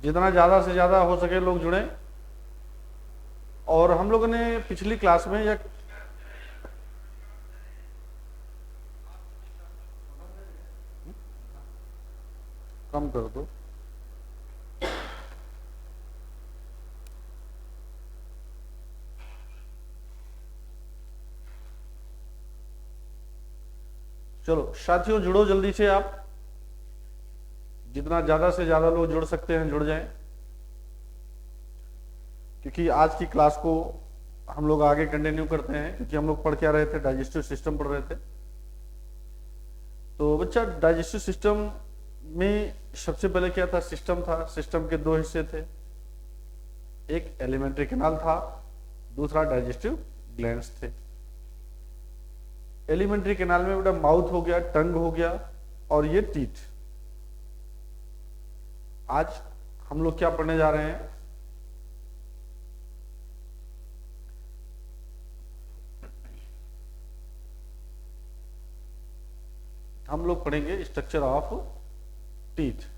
जितना ज़्यादा से ज़्यादा हो सके लोग जुड़ें। और हम लोगों ने पिछली क्लास में या कम कर दो। चलो साथियों, जुड़ो जल्दी से आप, जितना ज़्यादा से ज़्यादा लोग जुड़ सकते हैं जुड़ जाएं, क्योंकि आज की क्लास को हम लोग आगे कंटिन्यू करते हैं। क्योंकि हम लोग पढ़ क्या रहे थे, डाइजेस्टिव सिस्टम पढ़ रहे थे। तो बच्चा, डाइजेस्टिव सिस्टम में सबसे पहले क्या था? सिस्टम था। सिस्टम के दो हिस्से थे, एक एलिमेंट्री कैनाल था, दूसरा डाइजेस्टिव ग्लैंड्स थे। एलिमेंट्री कैनाल में बेटा माउथ हो गया, टंग हो गया, और ये टीथ। आज हम लोग क्या पढ़ने जा रहे हैं? हम लोग पढ़ेंगे स्ट्रक्चर ऑफ टीथ।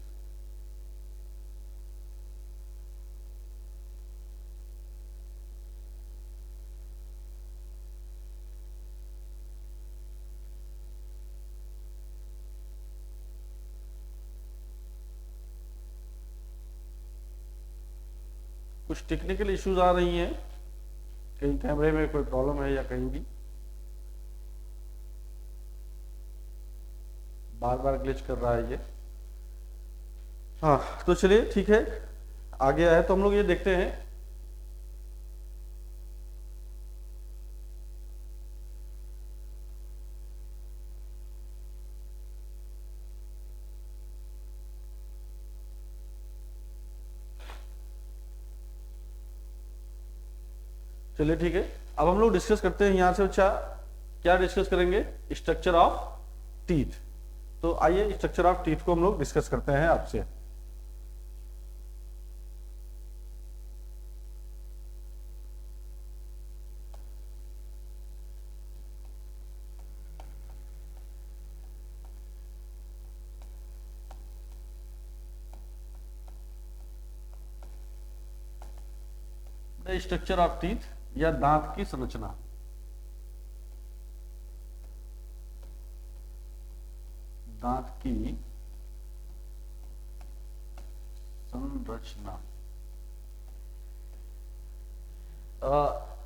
कुछ टेक्निकल इश्यूज आ रही हैं, कहीं कैमरे में कोई प्रॉब्लम है या कहीं भी बार बार ग्लिच कर रहा है ये। हाँ, तो चलिए ठीक है, आगे आए तो हम लोग ये देखते हैं। चलिए ठीक है, अब हम लोग डिस्कस करते हैं यहां से। अच्छा, क्या डिस्कस करेंगे? Structure of teeth. तो आइए स्ट्रक्चर ऑफ टीथ को हम लोग डिस्कस करते हैं आपसे। स्ट्रक्चर ऑफ टीथ या दांत की संरचना। दांत की संरचना।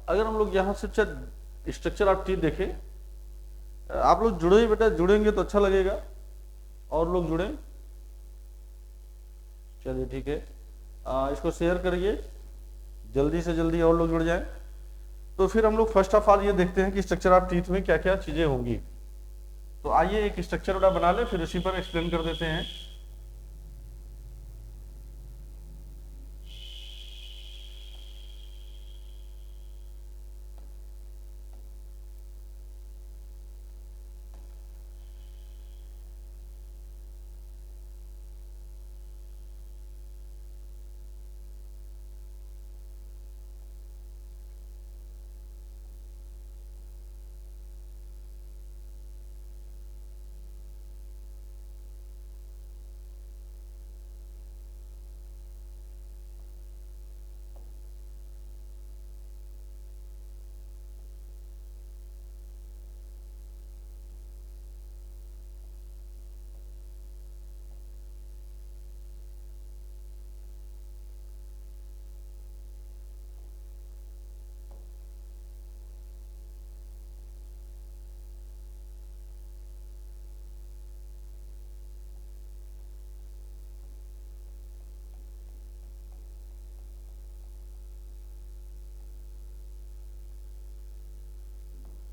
अगर हम लोग यहां से स्ट्रक्चर ऑफ टीथ देखें, आप लोग जुड़े ही बेटा, जुड़ेंगे तो अच्छा लगेगा, और लोग जुड़े। चलिए ठीक है, इसको शेयर करिए जल्दी से जल्दी, और लोग जुड़ जाएं। तो फिर हम लोग फर्स्ट ऑफ ऑल ये देखते हैं कि स्ट्रक्चर ऑफ टीथ में क्या क्या चीजें होंगी। तो आइए एक स्ट्रक्चर बना ले, फिर उसी पर एक्सप्लेन कर देते हैं।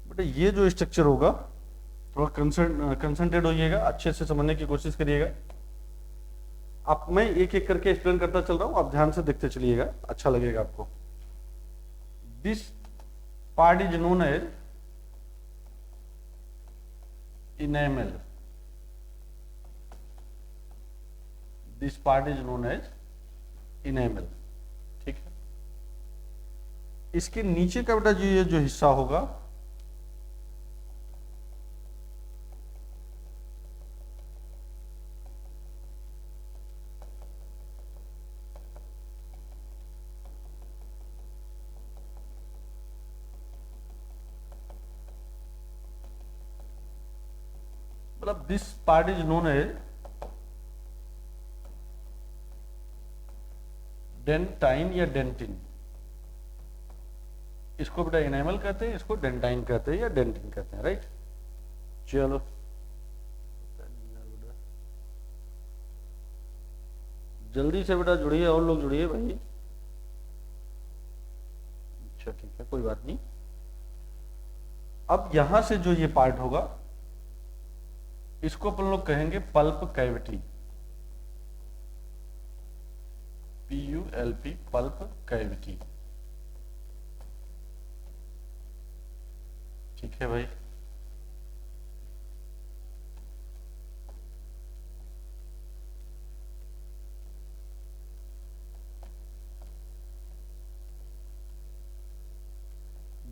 बेटा ये जो स्ट्रक्चर होगा, थोड़ा कंसंट्रेट होइएगा, अच्छे से समझने की कोशिश करिएगा। आप, मैं एक एक करके एक्सप्लेन करता चल रहा हूं, आप ध्यान से देखते चलिएगा, अच्छा लगेगा आपको। This part is known as enamel. This part is known as enamel. ठीक है, इसके नीचे का बेटा जो ये जो हिस्सा होगा, मतलब this part is known as dentine या डेंटिन। इसको बेटा इनेमल कहते हैं, इसको डेंटाइन कहते हैं या डेंटिन कहते हैं, राइट। चलो जल्दी से बेटा जुड़िए, और लोग जुड़िए भाई। अच्छा ठीक है, कोई बात नहीं। अब यहां से जो ये पार्ट होगा इसको अपन लोग कहेंगे pulp cavity, PULP, pulp cavity. ठीक है भाई।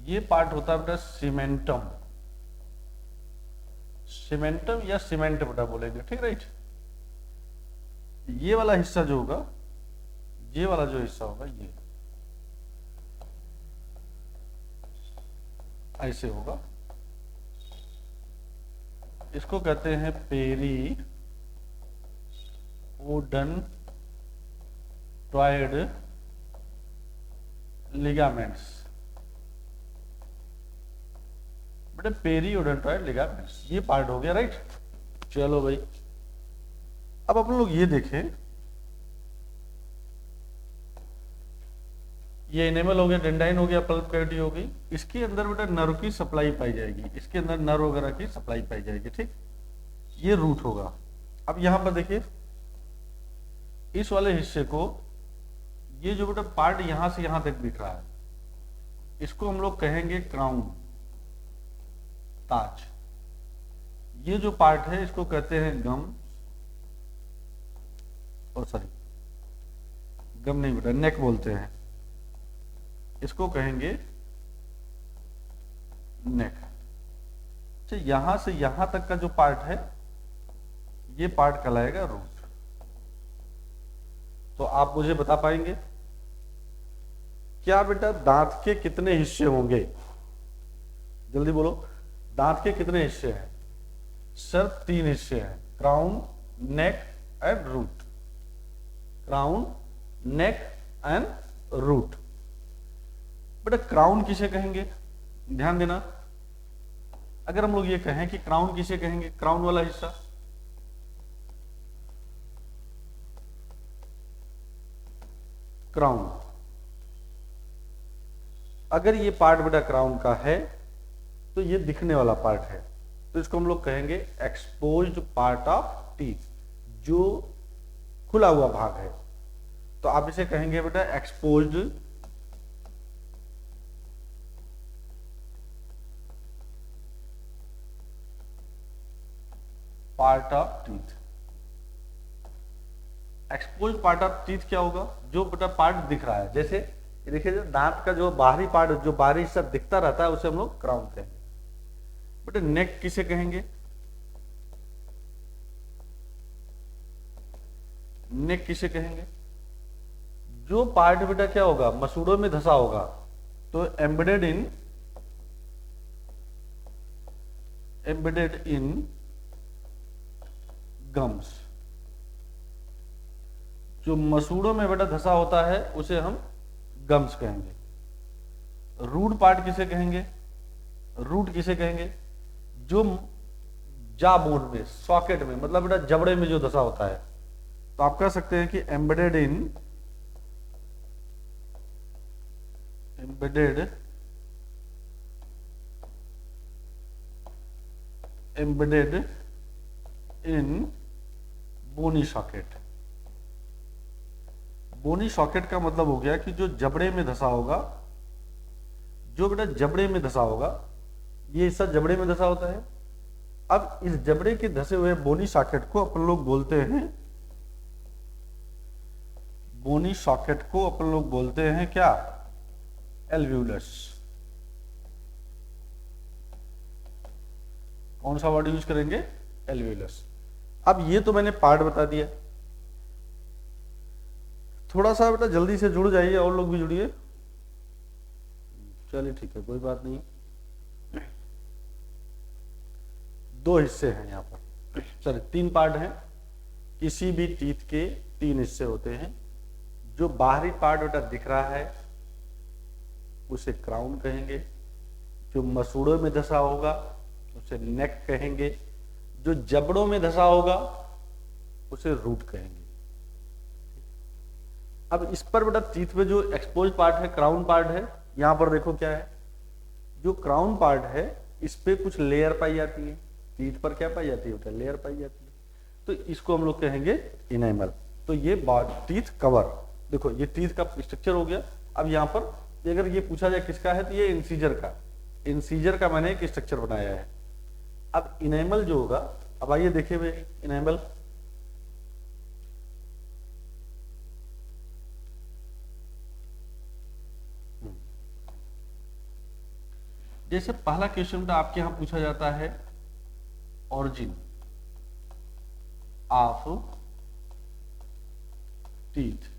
ये पार्ट होता है बेटा सीमेंटम, सीमेंटम या सीमेंट बेटा बोलेंगे, ठीक राइट। ये वाला हिस्सा जो होगा, ये वाला जो हिस्सा होगा ये ऐसे होगा, इसको कहते हैं पेरी ओडोंटॉइड लिगामेंट्स, बेटा पेरी ओडोंटॉइड लिगामेंट्स, ये पार्ट हो गया, राइट। चलो भाई, अब अपन लोग ये देखें, ये एनिमल हो गया, डेंडाइन हो गया, पल्प कैविटी हो गई। इसके अंदर बेटा नर्व की सप्लाई पाई जाएगी, इसके अंदर नर्व वगैरह की सप्लाई पाई जाएगी, ठीक। ये रूट होगा। अब यहां पर देखिए, इस वाले हिस्से को, ये जो बेटा पार्ट यहां से यहां तक दिख रहा है, इसको हम लोग कहेंगे क्राउन, ताज। ये जो पार्ट है इसको कहते हैं गम, और सॉरी गम नहीं बेटा, नेक बोलते हैं, इसको कहेंगे नेक। अच्छा, यहां से यहां तक का जो पार्ट है ये पार्ट कहलाएगा रूट। तो आप मुझे बता पाएंगे क्या बेटा दांत के कितने हिस्से होंगे? जल्दी बोलो, दांत के कितने हिस्से हैं? सर 3 हिस्से हैं, crown, neck and root. Crown, neck and root. बेटा क्राउन किसे कहेंगे? ध्यान देना, अगर हम लोग ये कहें कि क्राउन किसे कहेंगे, क्राउन वाला हिस्सा, क्राउन, अगर ये पार्ट बेटा क्राउन का है तो ये दिखने वाला पार्ट है, तो इसको हम लोग कहेंगे एक्सपोज्ड पार्ट ऑफ टीथ, जो खुला हुआ भाग है। तो आप इसे कहेंगे बेटा exposed part of teeth. Expose part of teeth क्या होगा? जो बेटा पार्ट दिख रहा है, जैसे देखिए जो दांत का जो बाहरी पार्ट, जो बाहरी हिस्सा दिखता रहता है उसे हम लोग क्राउन कहेंगे। बेटा नेक किसे कहेंगे? नेक किसे कहेंगे? जो पार्ट बेटा क्या होगा, मसूड़ों में धसा होगा, तो एम्बेडेड इन गम्स, जो मसूड़ों में बेटा धसा होता है उसे हम गम्स कहेंगे। रूट पार्ट किसे कहेंगे? रूट किसे कहेंगे? जो जा बोन में, सॉकेट में, मतलब बेटा जबड़े में जो धसा होता है, तो आप कह सकते हैं कि embedded in bony socket. Bony socket का मतलब हो गया कि जो जबड़े में धसा होगा, जो बेटा जबड़े में धसा होगा, ये हिस्सा जबड़े में धसा होता है। अब इस जबड़े के धसे हुए बोनी सॉकेट को अपन लोग बोलते हैं, बोनी सॉकेट को अपन लोग बोलते हैं क्या? एल्व्यूलस। कौन सा वर्ड यूज करेंगे? एल्व्यूलस। अब ये तो मैंने पार्ट बता दिया, थोड़ा सा बेटा जल्दी से जुड़ जाइए, और लोग भी जुड़िए। चलिए ठीक है, कोई बात नहीं। 2 हिस्से हैं यहाँ पर, सॉरी 3 पार्ट हैं। किसी भी टीथ के 3 हिस्से होते हैं। जो बाहरी पार्ट बेटा दिख रहा है उसे क्राउन कहेंगे, जो मसूड़ों में धसा होगा उसे नेक कहेंगे, जो जबड़ों में धसा होगा उसे रूट कहेंगे। अब इस पर बेटा टीथ में जो एक्सपोज पार्ट है, क्राउन पार्ट है, यहां पर देखो क्या है, जो क्राउन पार्ट है इस पे कुछ लेयर पाई जाती है। टीथ पर क्या पाई जाती है बेटा, लेयर पाई जाती है, तो इसको हम लोग कहेंगे इनेमल। तो ये टीथ कवर, देखो ये टीथ का स्ट्रक्चर हो गया। अब यहाँ पर अगर ये पूछा जाए किसका है तो ये इंसीजर का मैंने एक स्ट्रक्चर बनाया है। अब इनेमल जो होगा, अब आइए देखे हुए इनेमल। जैसे पहला क्वेश्चन आपके यहां पूछा जाता है ऑरिजिन ऑफ टीथ।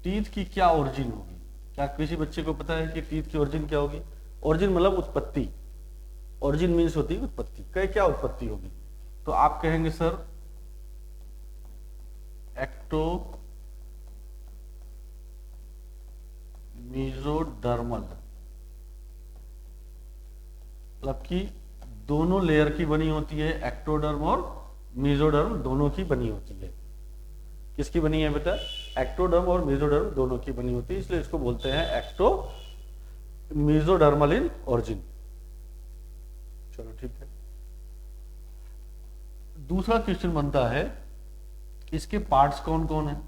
टीथ की क्या ओरिजिन होगी? क्या किसी बच्चे को पता है कि टीथ की ओरिजिन क्या होगी? ओरिजिन मतलब उत्पत्ति। ओरिजिन मीन्स होती है उत्पत्ति। क्या उत्पत्ति होगी? तो आप कहेंगे सर एक्टो मीजोडर्मल, मतलब कि दोनों लेयर की बनी होती है। एक्टोडर्म और मीजोडर्म दोनों की बनी होती है। किसकी बनी है बेटा? एक्टोडर्म और मीजोडर्म दोनों की बनी होती है, इसलिए इसको बोलते हैं एक्टो मीजोडर्मल इन ओरिजिन। चलो ठीक है। दूसरा क्वेश्चन बनता है इसके पार्ट्स कौन कौन है?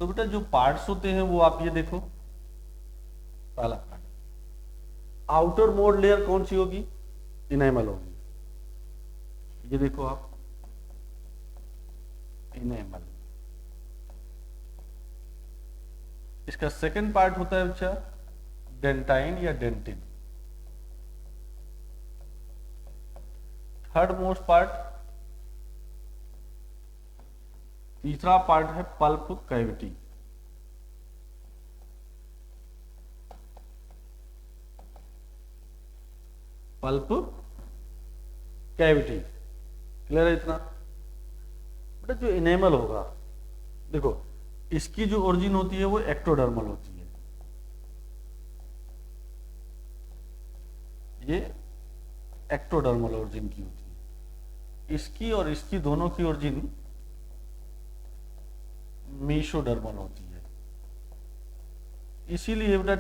तो बेटा जो पार्ट्स होते हैं वो आप ये देखो, पहला पार्ट आउटर मोड लेयर कौन सी होगी? इनेमल होगी। ये देखो आप, इनेमल। इसका सेकंड पार्ट होता है बच्चा डेंटाइन या डेंटिन। थर्ड मोस्ट पार्ट, तीसरा पार्ट है pulp cavity. Pulp cavity, clear है इतना? बेटा जो इनेमल होगा, देखो इसकी जो ओरिजिन होती है वो एक्टोडर्मल होती है। ये एक्टोडर्मल ओरिजिन की होती है। इसकी और इसकी दोनों की ओरिजिन मीसोडर्मल होती है। इसीलिए बेटा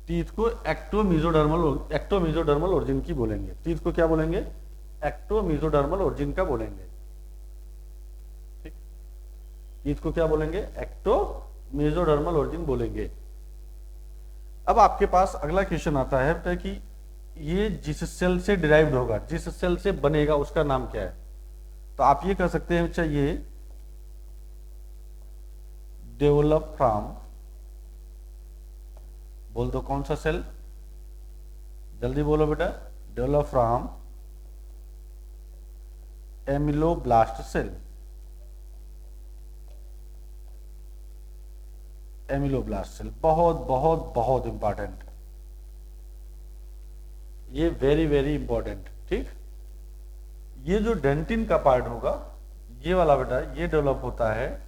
टीथ को एक्टोमीजोडर्मल ओरिजिन की बोलेंगे। टीथ को क्या बोलेंगे? एक्टोमीजोडर्मल ओरिजिन का बोलेंगे। ठीक, टीथ को क्या बोलेंगे? एक्टोमीजोडर्मल ओरिजिन बोलेंगे। अब आपके पास अगला क्वेश्चन आता है बेटा कि ये जिस सेल से डिराइव्ड होगा, जिस सेल से बनेगा, उसका नाम क्या है? तो आप ये कह सकते हैं बच्चा ये डेवलप फ्रॉम, बोल दो कौन सा सेल, जल्दी बोलो बेटा। Develop from ameloblast cell. Ameloblast cell बहुत बहुत बहुत इंपॉर्टेंट, ये वेरी वेरी इंपॉर्टेंट। ठीक, ये जो डेंटिन का पार्ट होगा, ये वाला बेटा, ये डेवलप होता है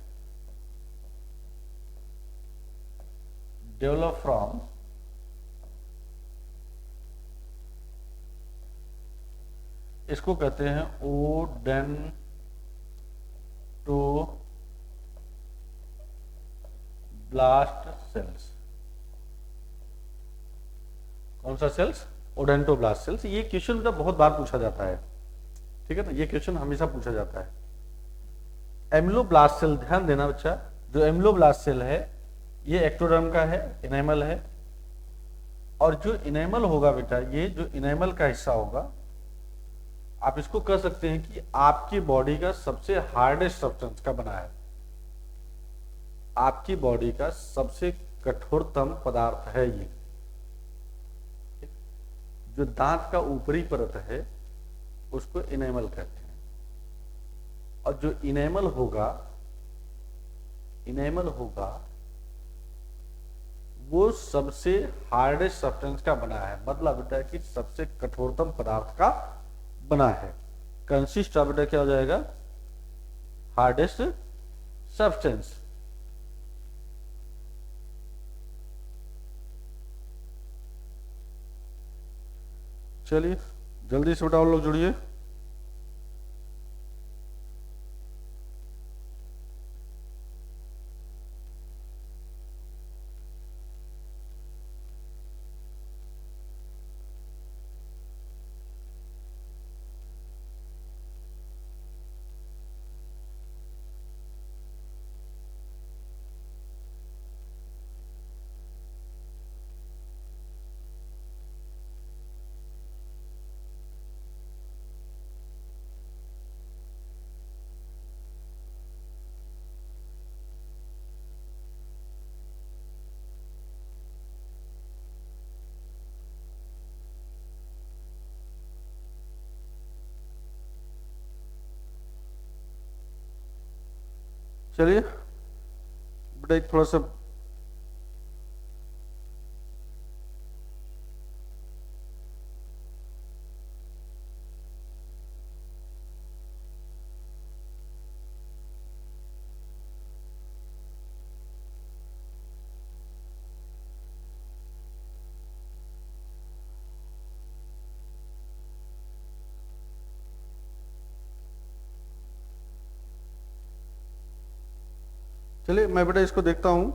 डेवलप फ्रॉम इसको कहते हैं ओडेंटोब्लास्ट सेल्स। कौन सा सेल्स? Odontoblast cells. ये क्वेश्चन तो बहुत बार पूछा जाता है, ठीक है ना, ये क्वेश्चन हमेशा पूछा जाता है। एमिलोब्लास्ट सेल, ध्यान देना बच्चा, जो एमिलोब्लास्ट सेल है ये एक्टोडर्म का है, इनेमल है। और जो इनेमल होगा बेटा, ये जो इनेमल का हिस्सा होगा, आप इसको कह सकते हैं कि आपकी बॉडी का सबसे हार्डेस्ट सब्सटेंस का बना है। आपकी बॉडी का सबसे कठोरतम पदार्थ है ये। जो दांत का ऊपरी परत है उसको इनेमल कहते हैं। और जो इनेमल होगा वो सबसे हार्डेस्ट सब्सटेंस का बना है, मतलब बेटा कि सबसे कठोरतम पदार्थ का बना है। कंसिस्ट ऑफ बेटा क्या हो जाएगा, हार्डेस्ट सब्सटेंस। चलिए जल्दी से बेटा और लोग जुड़िए। चलिए बेटा एक थोड़ा सा चलिए मैं बेटा इसको देखता हूं,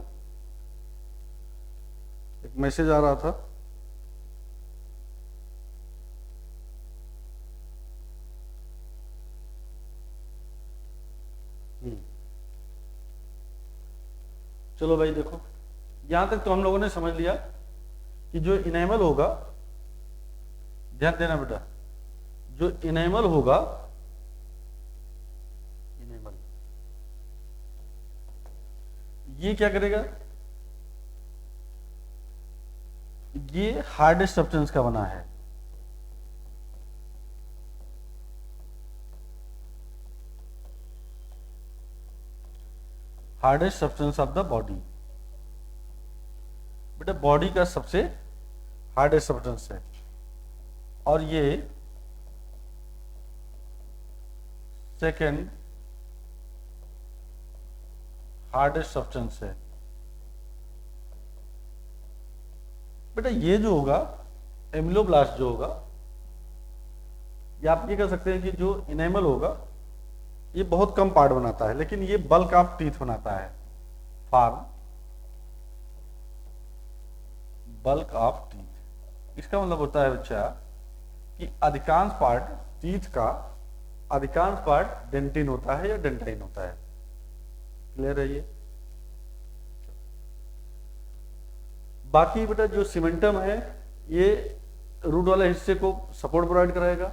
एक मैसेज आ रहा था। चलो भाई देखो, यहां तक तो हम लोगों ने समझ लिया कि जो इनेमल होगा, ध्यान देना बेटा, जो इनेमल होगा, इनेमल ये क्या करेगा, ये हार्डेस्ट सब्सटेंस का बना है। Hardest substance of the body, बेटा बॉडी का सबसे हार्डेस्ट सब्सटेंस है, और ये सेकेंड हार्डेस्ट सब्सटेंस है। बेटा ये जो होगा एमिलोब्लास्ट जो होगा, या आप ये कह सकते हैं कि जो इनेमल होगा ये बहुत कम पार्ट बनाता है, लेकिन ये बल्क ऑफ टीथ बनाता है, फॉर्म बल्क ऑफ टीथ। इसका मतलब होता है बच्चा कि अधिकांश पार्ट टीथ का, अधिकांश पार्ट डेंटिन होता है या डेंटाइन होता है। क्लियर है ये? बाकी बेटा जो सीमेंटम है ये रूट वाले हिस्से को सपोर्ट प्रोवाइड कराएगा।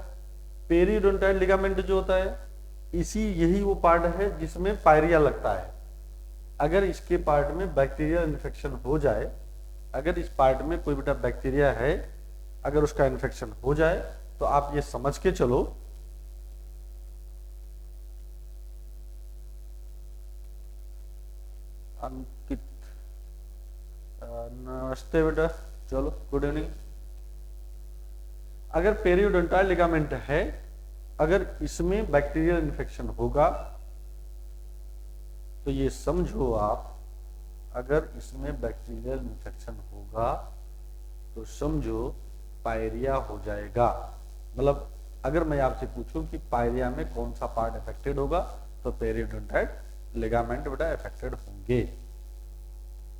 पेरियोडोंटाइल लिगामेंट जो होता है, इसी यही वो पार्ट है जिसमें पायरिया लगता है। अगर इसके पार्ट में बैक्टीरियल इन्फेक्शन हो जाए, अगर इस पार्ट में कोई बेटा बैक्टीरिया है, अगर उसका इन्फेक्शन हो जाए तो आप ये समझ के चलो अंकित, नमस्ते बेटा, चलो गुड इवनिंग। अगर पेरियोडोंटाइल लिगामेंट है, अगर इसमें बैक्टीरियल इन्फेक्शन होगा तो ये समझो आप, अगर इसमें बैक्टीरियल इन्फेक्शन होगा तो समझो पायरिया हो जाएगा। मतलब अगर मैं आपसे पूछूं कि पायरिया में कौन सा पार्ट अफेक्टेड होगा, तो पेरियोडोंटाइल लिगामेंट बेटा अफेक्टेड होंगे।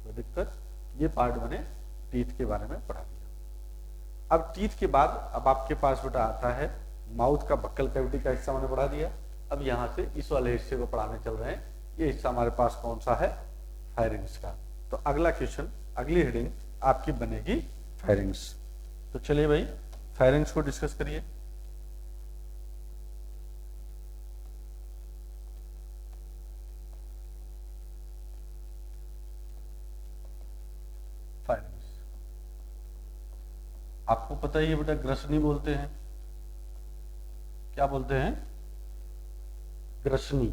तो दिक्कत ये पार्ट मैंने टीथ के बारे में पढ़ा दिया। अब टीथ के बाद अब आपके पास बेटा आता है माउथ का बक्कल कैविटी का हिस्सा मैंने पढ़ा दिया। अब यहां से इस वाले हिस्से को पढ़ाने चल रहे हैं। ये हिस्सा हमारे पास कौन सा है, फायरिंग्स का। तो अगला क्वेश्चन, अगली हेडिंग आपकी बनेगी फायरिंग्स। तो चलिए भाई फायरिंग्स को डिस्कस करिए। फायरिंग्स आपको पता ही है बेटा, ग्रसनी बोलते हैं। क्या बोलते हैं? ग्रसनी।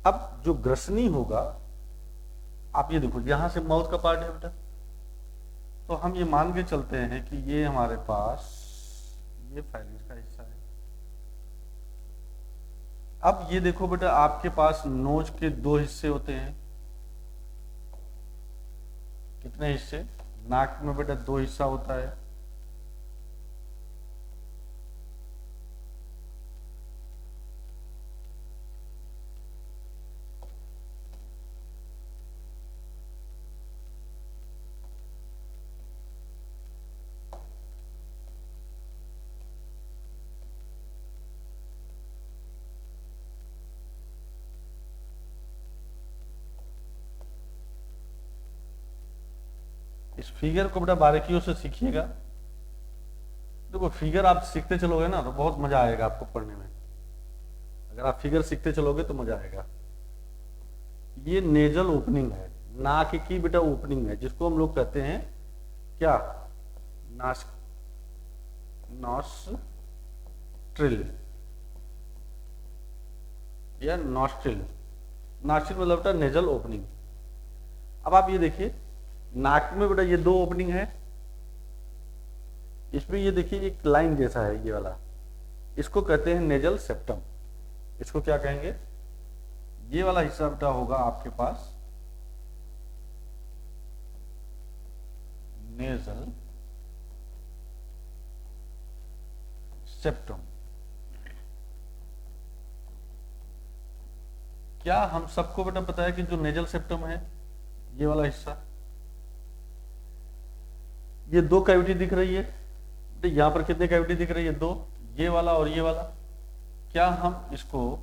अब जो ग्रसनी होगा आप ये देखो यहां से माउथ का पार्ट है बेटा, तो हम ये मान के चलते हैं कि ये हमारे पास ये फाइनेंस का हिस्सा है। अब ये देखो बेटा, आपके पास नोज के दो हिस्से होते हैं। कितने हिस्से? नाक में बेटा दो हिस्सा होता है। इस फिगर को बेटा बारीकियों से सीखिएगा। देखो फिगर आप सीखते चलोगे ना तो बहुत मजा आएगा आपको पढ़ने में। अगर आप फिगर सीखते चलोगे तो मजा आएगा। ये नेजल ओपनिंग है, नाक की बेटा ओपनिंग है, जिसको हम लोग कहते हैं क्या? नॉस्ट्रिल या नॉस्ट्रिल। नॉस्ट्रिल मतलब बेटा नेजल ओपनिंग। अब आप ये देखिए, नाक में बेटा ये दो ओपनिंग है, इसमें ये देखिए एक लाइन जैसा है ये वाला, इसको कहते हैं नेजल सेप्टम। इसको क्या कहेंगे? ये वाला हिस्सा बेटा होगा आपके पास नेजल सेप्टम। क्या हम सबको बेटा पता है कि जो नेजल सेप्टम है ये वाला हिस्सा, ये दो कैविटी दिख रही है, यहां पर कितने कैविटी दिख रही है? दो, ये वाला और ये वाला। क्या हम इसको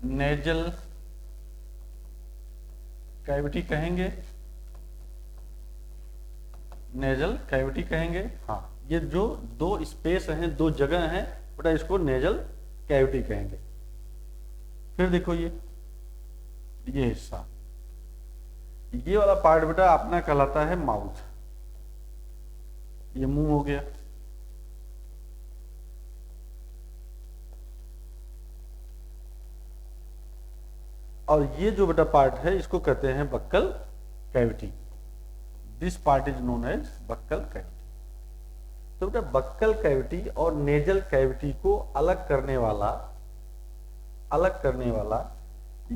नेजल कैविटी कहेंगे? नेजल कैविटी कहेंगे। हाँ, ये जो दो स्पेस हैं, दो जगह हैं बेटा, इसको नेजल कैविटी कहेंगे। फिर देखो ये हिस्सा, ये वाला पार्ट बेटा अपना कहलाता है माउथ। ये मुंह हो गया। और ये जो बेटा पार्ट है इसको कहते हैं buccal cavity. This part is known as buccal cavity. तो बेटा बक्कल कैविटी और नेजल कैविटी को अलग करने वाला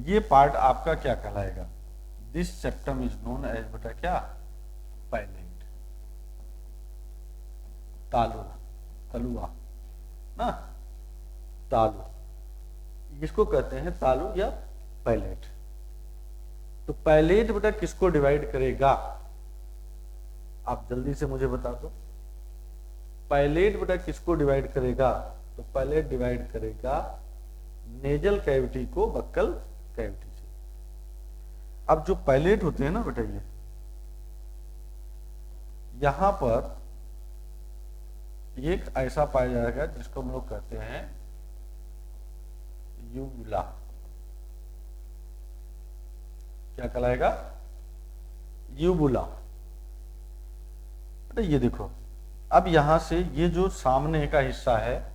ये पार्ट आपका क्या कहलाएगा? This septum is known as बेटा क्या? पैलेट। तालु, तलुआ ना, तालु, इसको कहते हैं तालु या पैलेट। तो पैलेट बेटा किसको डिवाइड करेगा? आप जल्दी से मुझे बता दो, पैलेट बेटा किसको डिवाइड करेगा? तो पैलेट डिवाइड करेगा नेजल कैविटी को बक्कल कैविटी से। अब जो पैलेट होते हैं ना बेटा, ये यहां पर एक ऐसा पाया जाएगा जिसको हम लोग कहते हैं यूबुला। क्या कहलाएगा? यूबुला। बेटा ये देखो, अब यहां से ये जो सामने का हिस्सा है,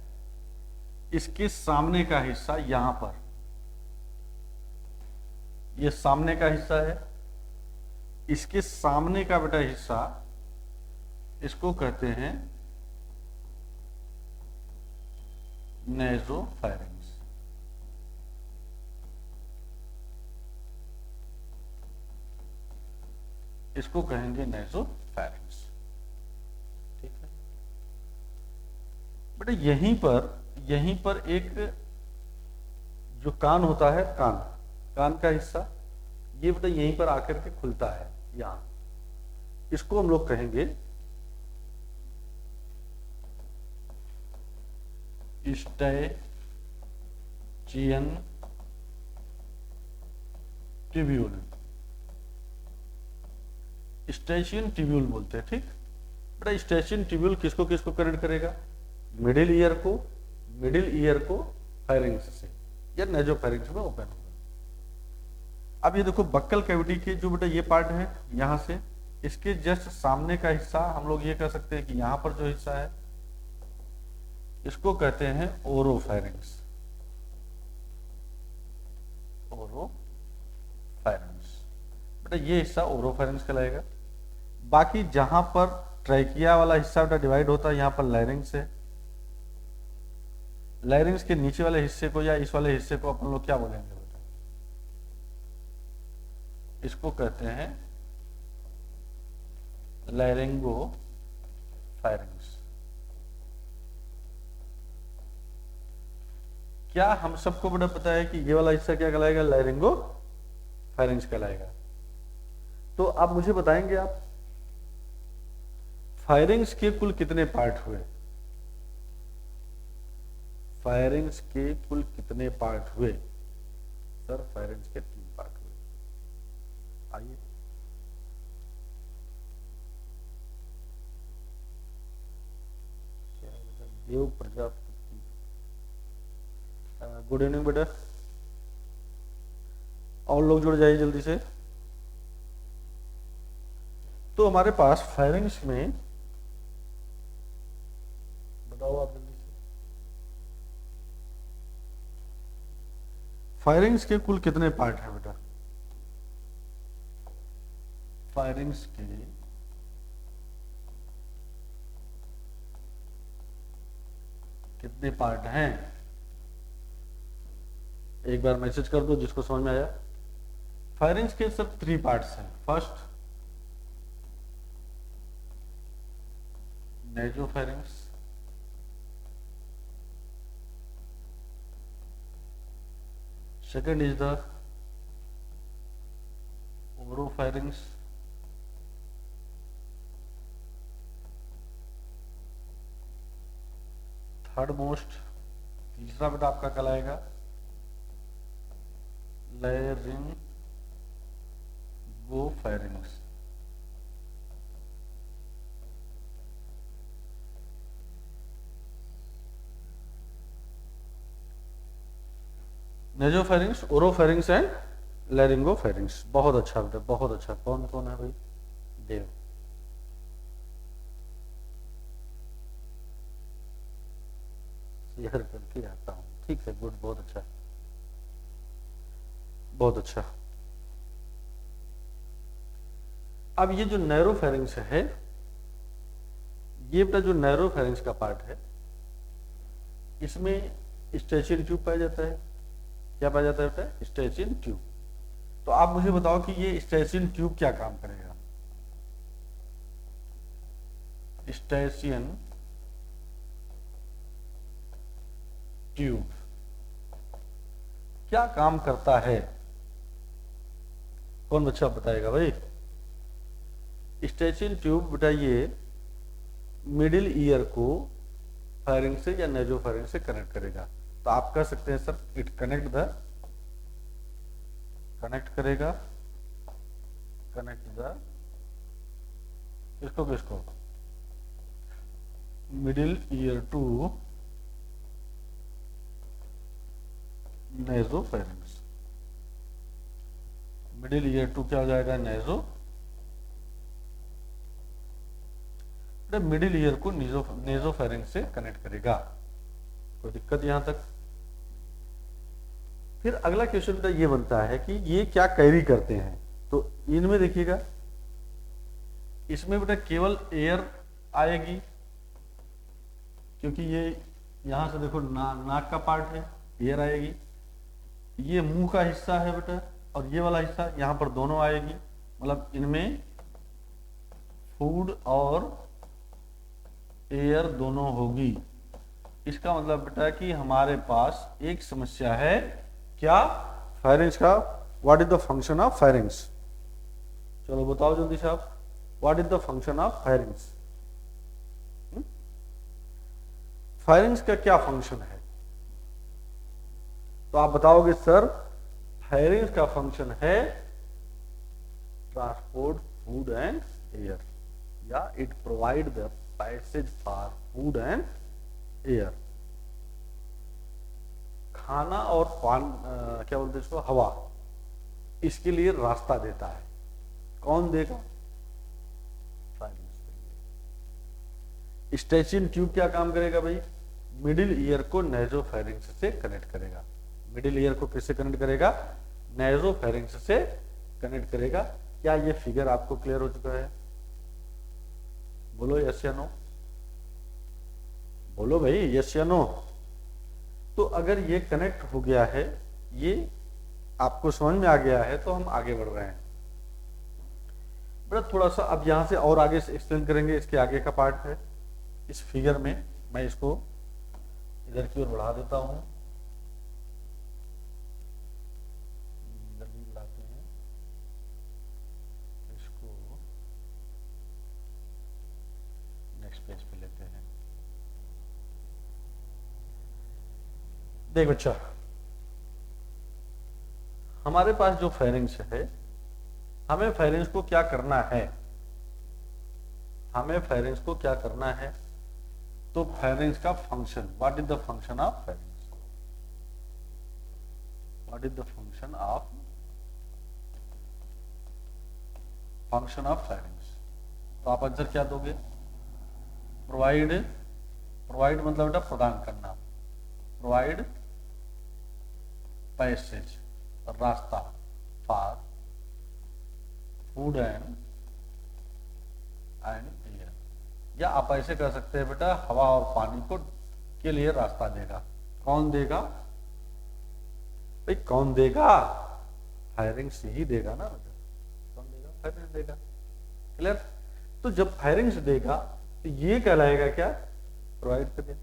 इसके सामने का हिस्सा यहां पर, ये सामने का हिस्सा है, इसके सामने का बेटा हिस्सा इसको कहते हैं नेजोफैरिंक्स। इसको कहेंगे नेजोफैरिंक्स। ठीक है बेटा, यहीं पर एक जो कान होता है, कान का हिस्सा, ये बेटा यहीं पर आकर के खुलता है यहां, इसको हम लोग कहेंगे स्टैचियन ट्यूब्यूल। स्टैचियन ट्यूब्यूल बोलते हैं। ठीक बेटा, स्टैचियन ट्यूब्यूल किसको किसको कनेक्ट करेगा? मिडिल ईयर को फायरिंग्स से या नेजोफैरिंक्स में ओपन होगा। अब ये देखो बक्कल कैविटी के जो बेटा ये पार्ट है, यहां से इसके जस्ट सामने का हिस्सा हम लोग ये कह सकते हैं कि यहां पर जो हिस्सा है इसको कहते हैं ओरोफैरिंक्स। बेटा ये हिस्सा ओरोफेरिंक्स कहलाएगा। बाकी जहां पर ट्रैकिया वाला हिस्सा बेटा डिवाइड होता है, यहां पर लैरिंग्स है। लैरिंग्स के नीचे वाले हिस्से को या इस वाले हिस्से को अपन लोग क्या बोलेंगे बेटा? इसको कहते हैं लैरिंगो फायरिंग्स। क्या हम सबको बड़ा पता है कि ये वाला हिस्सा क्या कहलाएगा? लैरिंगो फायरिंग्स कहलाएगा। तो आप मुझे बताएंगे, आप फायरिंग्स के कुल कितने पार्ट हुए? फायरिंग्स के कुल कितने पार्ट हुए? सर फायरिंग्स के 3 पार्ट हुए। आइए देव प्रजापति, गुड इवनिंग बेटा। और लोग जुड़ जाइए जल्दी से। तो हमारे पास फायरिंग्स में, बताओ आप जल्दी से, फायरिंग्स के कुल कितने पार्ट हैं बेटा? फायरिंग्स के कितने पार्ट हैं? एक बार मैसेज कर दो जिसको समझ में आया। फायरिंग्स के सब 3 पार्ट्स हैं। First nasopharynx, second is the oropharynx, third most तीसरा बेटा आपका कहलाएगा laryngopharynx. Nasopharynx, oropharynx and laryngopharynx. बहुत अच्छा बेटा, बहुत अच्छा। कौन कौन है भाई? देव। शेयर करके आता हूं, ठीक है, गुड, बहुत अच्छा, बहुत अच्छा। अब ये जो नैरोफेरिंग्स है, ये बेटा जो नैरोफेरिंग्स का पार्ट है, इसमें स्ट्रेचियन ट्यूब पाया जाता है। क्या पाया जाता है बेटा? स्ट्रेचियन ट्यूब। तो आप मुझे बताओ कि ये स्ट्रेचियन ट्यूब क्या काम करेगा? स्ट्रेचियन ट्यूब क्या काम करता है? कौन बच्चा बताएगा भाई? स्ट्रेचियन ट्यूब बेटा ये मिडिल ईयर को फायरिंग से या नेजोफेरिंग से कनेक्ट करेगा। तो आप कह सकते हैं सर इट कनेक्ट करेगा, कनेक्ट द किसको किसको? Middle ear to nasopharynx. Middle ear to क्या हो जाएगा? नेजो। मिडिल ईयर को नेजोफेरिंग से कनेक्ट करेगा। कोई दिक्कत यहां तक? फिर अगला क्वेश्चन बेटा ये बनता है कि ये क्या कैरी करते हैं? तो इनमें देखिएगा, इसमें बेटा केवल एयर आएगी, क्योंकि ये यहां से देखो नाक का पार्ट है, एयर आएगी। ये मुंह का हिस्सा है बेटा, और ये वाला हिस्सा यहां पर दोनों आएगी। मतलब इनमें फूड और एयर दोनों होगी। इसका मतलब बेटा कि हमारे पास एक समस्या है, क्या? फायरिंग्स का। What is the function of firings? चलो बताओ जल्दी से आप, what is the function of firings? Firings का क्या फंक्शन है? तो आप बताओगे सर फायरिंग्स का फंक्शन है ट्रांसपोर्ट फूड एंड एयर, या it provide the passage for food and air. खाना और पान क्या बोलते हैं इसको? हवा, इसके लिए रास्ता देता है। कौन देगा? फायरिंग्स देंगे। स्ट्रेचियन ट्यूब क्या काम करेगा भाई? मिडिल ईयर को नेजोफेरिंग्स से कनेक्ट करेगा। मिडिल ईयर को किससे कनेक्ट करेगा? नेजोफेरिंग्स से कनेक्ट करेगा। क्या ये फिगर आपको क्लियर हो चुका है? बोलो यस या नो, बोलो भाई यस या नो। तो अगर ये कनेक्ट हो गया है, ये आपको समझ में आ गया है, तो हम आगे बढ़ रहे हैं। बड़ा थोड़ा सा अब यहां से और आगे से एक्सप्लेन करेंगे, इसके आगे का पार्ट है इस फिगर में। मैं इसको इधर की ओर बढ़ा देता हूं, इधर भी बढ़ाते हैं इसको, नेक्स्ट पेज पे लेते हैं। देख बच्चा, हमारे पास जो फेरिंग्स है, हमें फेरिंग्स को क्या करना है, हमें फेरिंग्स को क्या करना है? तो फेरिंग्स का function, what is the function of pharynx, what is the function of pharynx? तो आप आंसर क्या दोगे? प्रोवाइड, प्रोवाइड मतलब बेटा प्रदान करना, प्रोवाइड पैसेज, रास्ता, फॉर फूड एंड एयर, या आप ऐसे कर सकते हैं बेटा हवा और पानी को के लिए रास्ता देगा। कौन देगा भाई? कौन देगा? फायरिंग्स ही देगा ना बेटा। कौन देगा? फायरिंग्स देगा। क्लियर? तो जब फायरिंग्स देगा तो ये कहलाएगा क्या? प्रोवाइड कर दिया।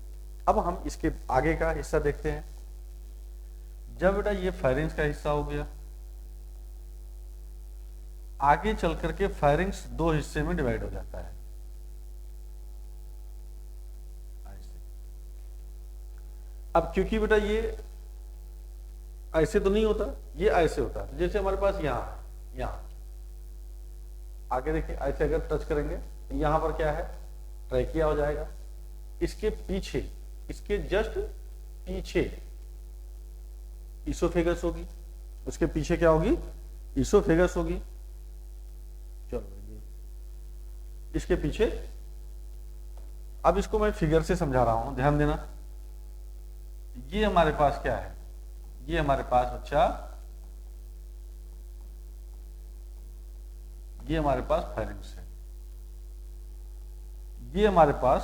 अब हम इसके आगे का हिस्सा देखते हैं। जब बेटा ये फायरिंग्स का हिस्सा हो गया, आगे चल करके फायरिंग्स दो हिस्से में डिवाइड हो जाता है। अब क्योंकि बेटा ये ऐसे तो नहीं होता, ये ऐसे होता है। जैसे हमारे पास यहां आगे देखिए, ऐसे अगर टच करेंगे तो यहां पर क्या है? ट्रैकिया हो जाएगा। इसके पीछे, इसके जस्ट पीछे ईसोफेगस होगी। उसके पीछे क्या होगी? ईसोफेगस होगी। चलो इसके पीछे, अब इसको मैं फिगर से समझा रहा हूं, ध्यान देना। ये हमारे पास क्या है? ये हमारे पास बच्चा, ये हमारे पास फायरिंग्स है। ये हमारे पास,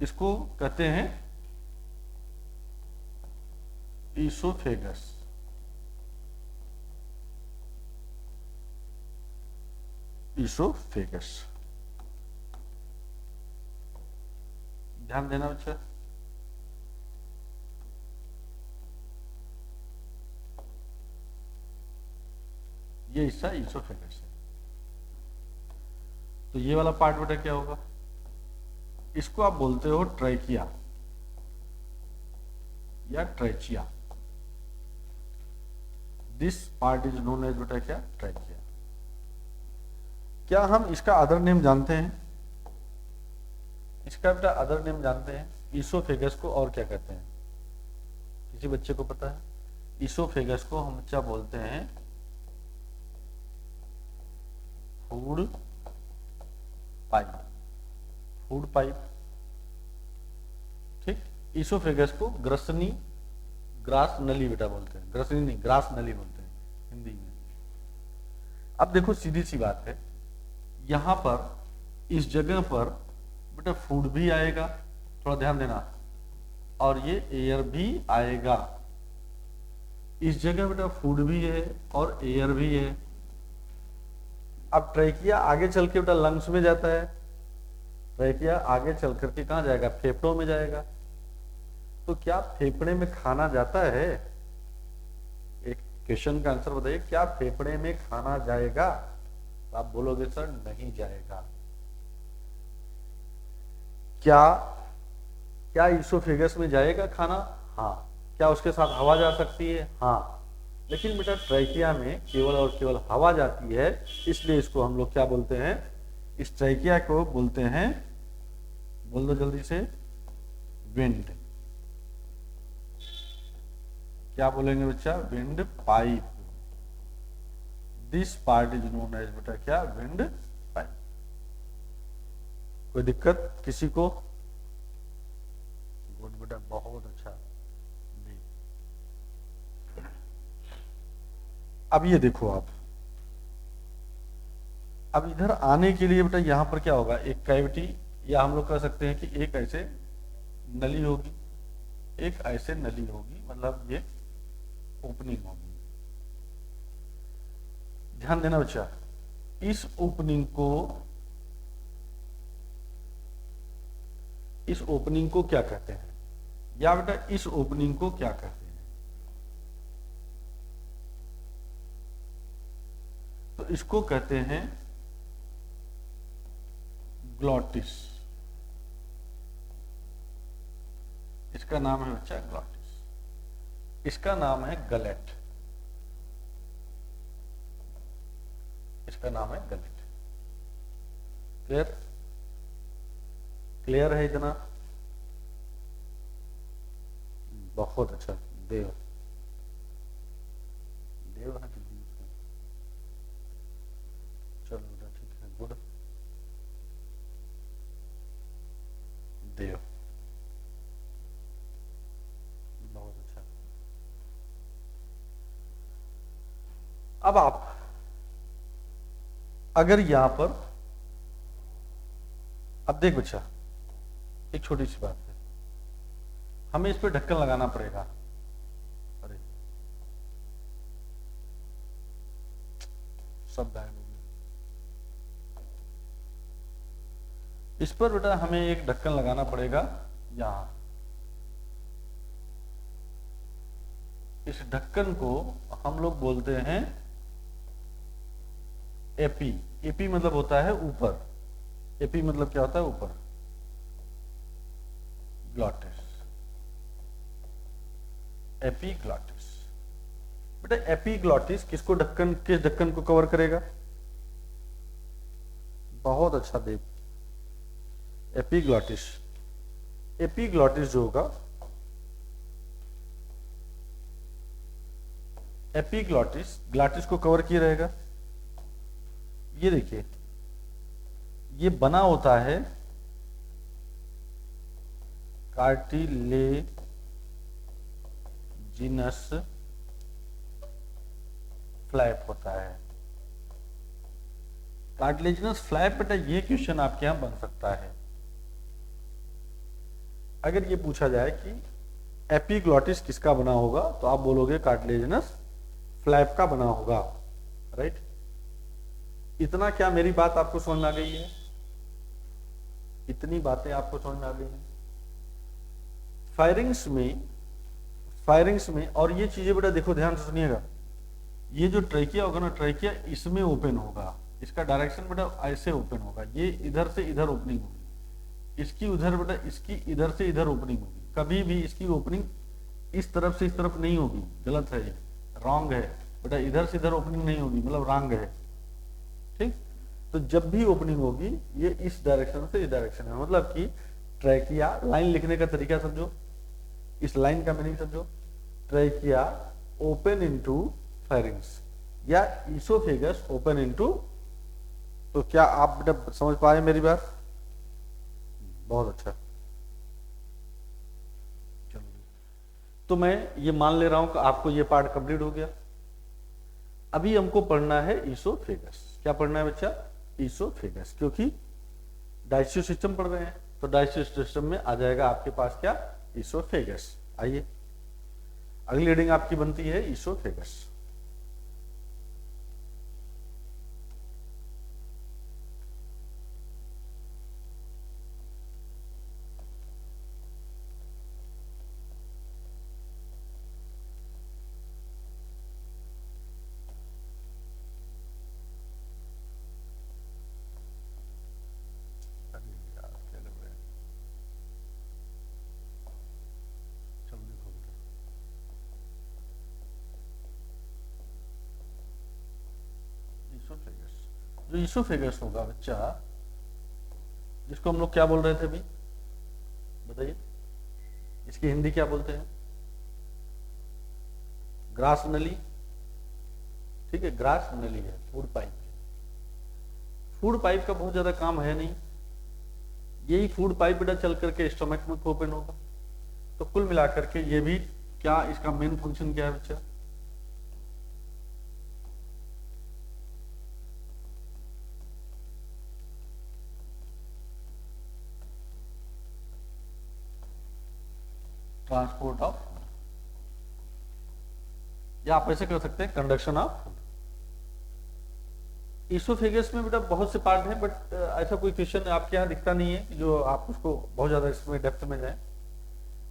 इसको कहते हैं ईसोफेगस। ईसोफेगस, ध्यान देना बच्चा। ये हिस्सा ईसोफेगस है। तो ये वाला पार्ट बेटा क्या होगा? इसको आप बोलते हो ट्रैकिया या trachea. This part is known as बेटा क्या? ट्रैकिया। क्या हम इसका अदर नेम जानते हैं? इसका बेटा अदर नेम जानते हैं? ईसोफेगस को और क्या कहते हैं? किसी बच्चे को पता है? ईसोफेगस को हम बच्चा बोलते हैं फूड पाइप। फूड पाइप, ठीक। ईसोफेगस को ग्रसनी, ग्रास नली बेटा बोलते हैं। ग्रसनी नहीं, ग्रास नली बोलते हैं हिंदी में। अब देखो सीधी सी बात है, यहां पर इस जगह पर बेटा फूड भी आएगा, थोड़ा ध्यान देना, और ये एयर भी आएगा। इस जगह बेटा फूड भी है और एयर भी है। अब ट्रैकिया आगे चल के बेटा लंग्स में जाता है। ट्रैकिया आगे चल करके कहां जाएगा? फेफड़ों में जाएगा। तो क्या फेफड़े में खाना जाता है? एक क्वेश्चन का आंसर बताइए, क्या फेफड़े में खाना जाएगा? तो आप बोलोगे सर नहीं जाएगा। क्या ईसोफेगस में जाएगा खाना? हाँ। क्या उसके साथ हवा जा सकती है? हाँ। लेकिन बेटा ट्रैकिया में केवल और केवल हवा जाती है, इसलिए इसको हम लोग क्या बोलते हैं? इस ट्रैकिया को बोलते हैं, बोल दो जल्दी से, विंड। क्या बोलेंगे बच्चा? Wind pipe. This part is known as बेटा क्या? Wind pipe. कोई दिक्कत किसी को? गुड बेटा, बहुत अच्छा। अब ये देखो आप, अब इधर आने के लिए बेटा यहाँ पर क्या होगा, एक कैविटी, या हम लोग कह सकते हैं कि एक ऐसे नली होगी, एक ऐसे नली होगी, मतलब ये ओपनिंग होगी। ध्यान देना बच्चा, इस ओपनिंग को क्या कहते हैं, या बेटा इस ओपनिंग को क्या कहते हैं? तो इसको कहते हैं ग्लॉटिस। इसका नाम है बच्चा ग्लॉटिस, इसका नाम है गलेट, इसका नाम है गलेट। क्लियर? क्लियर है इतना? बहुत अच्छा। देव देव है कि देव है? चलो बेटा ठीक है, गुड। देव, बहुत अच्छा। अब आप अगर यहां पर, अब देख बच्चा, एक छोटी सी बात है, हमें इस पे ढक्कन लगाना पड़ेगा। अरे सब गायब हो गया। इस पर बेटा हमें एक ढक्कन लगाना पड़ेगा यहां। इस ढक्कन को हम लोग बोलते हैं एपी। एपी मतलब होता है ऊपर, एपी मतलब क्या होता है, ऊपर। Glottis, epiglottis. बेटा एपीग्लॉटिस किसको ढक्कन, किस ढक्कन को कवर करेगा? बहुत अच्छा देव, एपीग्लॉटिस। एपीग्लॉटिस जो होगा, एपीग्लॉटिस ग्लॉटिस को कवर किए रहेगा। ये देखिए, ये बना होता है कार्टिलेजिनस फ्लैप होता है। कार्टिलेजिनस फ्लैप, बेटा ये क्वेश्चन आपके यहां बन सकता है। अगर ये पूछा जाए कि एपीग्लॉटिस किसका बना होगा, तो आप बोलोगे कार्टिलेजिनस फ्लैप का बना होगा, राइट? इतना क्या मेरी बात आपको समझ में आ गई है? इतनी बातें आपको समझ में आ गई है? फायरिंग्स में और ये चीजें बेटा देखो ध्यान से सुनिएगा, ये जो ट्रैकिया होगा ना, ट्रैकिया इसमें ओपन होगा, इसका डायरेक्शन बेटा ऐसे ओपन होगा, ये इधर से इधर ओपनिंग होगी, इसकी उधर बेटा, इसकी इधर से इधर ओपनिंग होगी। कभी भी इसकी ओपनिंग इस तरफ से इस तरफ नहीं होगी, गलत है, ये रॉन्ग है बेटा। इधर से इधर ओपनिंग नहीं होगी, मतलब रॉन्ग है, ठीक? तो जब भी ओपनिंग होगी ये इस डायरेक्शन से इस डायरेक्शन में, मतलब कि ट्रैकिया, लाइन लिखने का तरीका समझो, इस लाइन का मीनिंग समझो, ट्रैकिया ओपन इनटू फायरिंग्स, या इसोफेगस ओपन इनटू। तो क्या आप बेटा समझ पाए मेरी बात? बहुत अच्छा। चलो, तो मैं ये मान ले रहा हूं कि आपको ये पार्ट कंप्लीट हो गया। अभी हमको पढ़ना है इसोफेगस। क्या पढ़ना है बच्चा? इसोफेगस, क्योंकि डाइजेस्टिव सिस्टम पढ़ रहे हैं, तो डाइजेस्टिव सिस्टम में आ जाएगा आपके पास क्या? इसोफेगस। आइए, अगली रीडिंग आपकी बनती है इसोफेगस। जो इसोफेगस होगा बच्चा, जिसको हम लोग क्या बोल रहे थे अभी, बताइए, इसकी हिंदी क्या बोलते हैं? ग्रास नली, ठीक है, ग्रास नली है, फूड पाइप। फूड पाइप का बहुत ज्यादा काम है नहीं, यही फूड पाइप बेटा चल करके स्टमक में ओपन होगा। तो कुल मिलाकर के ये भी क्या, इसका मेन फंक्शन क्या है बच्चा? ट्रांसपोर्ट ऑफ, या आप ऐसे कर सकते हैं कंडक्शन ऑफ। इसोफेगस में बेटा बहुत से पार्ट हैं, बट ऐसा कोई क्वेश्चन आपके यहाँ दिखता नहीं है जो आप उसको बहुत ज्यादा इसमें डेप्थ में जाए।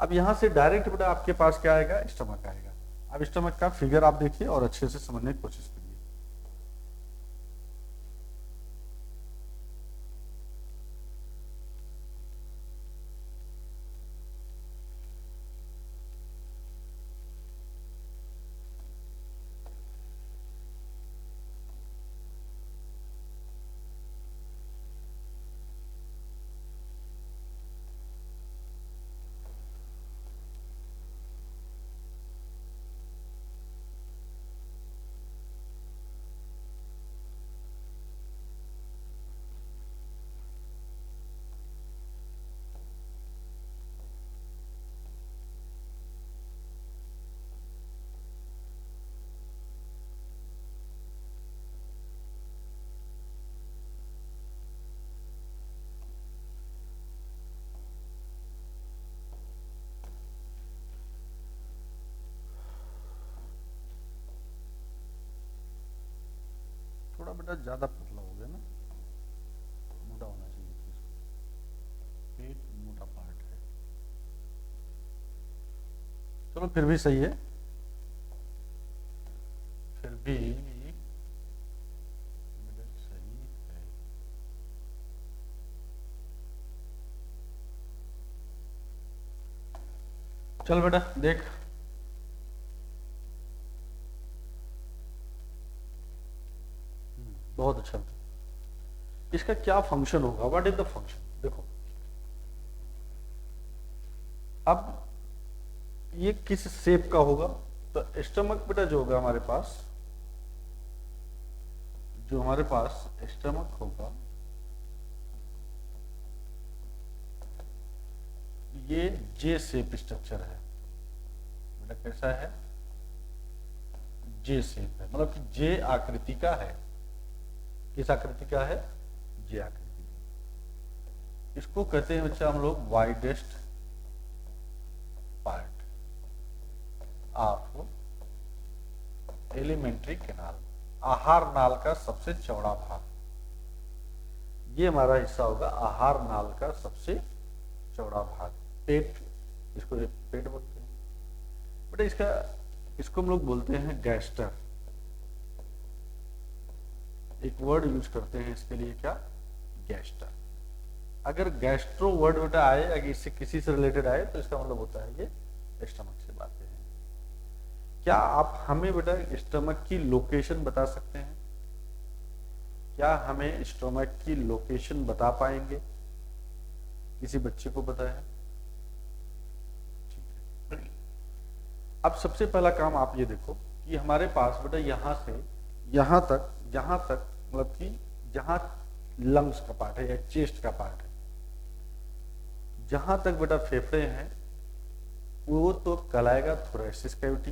अब यहाँ से डायरेक्ट बेटा आपके पास क्या आएगा, स्टमक आएगा। अब स्टमक का फिगर आप देखिए और अच्छे से समझने की कोशिश करिए। थोड़ा बेटा ज्यादा पतला हो गया ना, मोटा होना चाहिए था इसको। पेट मोटा पार्ट है, चलो फिर भी सही है, फिर भी बेटा सही है। चल बेटा देख, बहुत अच्छा। इसका क्या फंक्शन होगा, व्हाट इज द फंक्शन, देखो अब ये किस शेप का होगा। तो स्टमक बेटा जो होगा हमारे पास, जो हमारे पास स्टमक होगा, ये जे शेप स्ट्रक्चर है बेटा। कैसा है, जे शेप है, मतलब कि जे आकृति का है। किस आकृति का है, जे आकृति। इसको कहते हैं बच्चा हम लोग widest part of alimentary canal, आहार नाल का सबसे चौड़ा भाग। ये हमारा हिस्सा होगा आहार नाल का सबसे चौड़ा भाग। पेट, इसको पेट बोलते हैं बेटा। इसको हम लोग बोलते हैं गैस्टर। एक वर्ड यूज करते हैं इसके लिए, क्या, गैस्टर। अगर गैस्ट्रो वर्ड बेटा आए, अगर इससे किसी से रिलेटेड आए, तो इसका मतलब होता है ये स्टमक से बातें हैं। क्या आप हमें बेटा स्टमक की लोकेशन बता सकते हैं? क्या हमें स्टमक की लोकेशन बता पाएंगे? किसी बच्चे को पता है? ठीक है। अब सबसे पहला काम आप ये देखो कि हमारे पास बेटा यहां से यहां तक मतलब कि जहां लंग्स का पार्ट है या चेस्ट का पार्ट है, जहां तक बेटा फेफड़े हैं, वो तो कहलाएगा थोरेसिस कैविटी।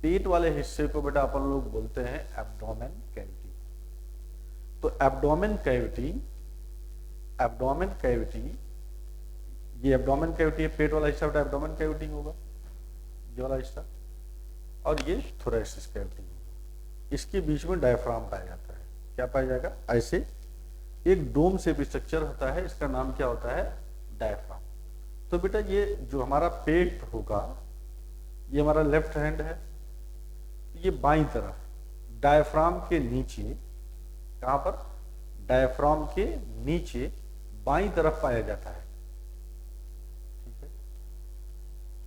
पेट वाले हिस्से को बेटा अपन लोग बोलते हैं एब्डोमेन कैविटी। तो एब्डोमेन कैविटी, ये एब्डोमेन कैविटी है, पेट वाला हिस्सा बेटा एब्डोमेन कैविटी होगा, ये वाला हिस्सा, और ये थोरेसिस कैविटी। इसके बीच में डायफ्राम पाया जाता है। क्या पाया जाएगा? ऐसे एक डोम से स्ट्रक्चर होता है, इसका नाम क्या होता है? डायफ्राम। तो बेटा ये जो हमारा पेट होगा, ये हमारा लेफ्ट हैंड है, ये बाईं तरफ डायफ्राम के नीचे, कहां पर? डायफ्राम के नीचे बाईं तरफ पाया जाता है। ठीक है,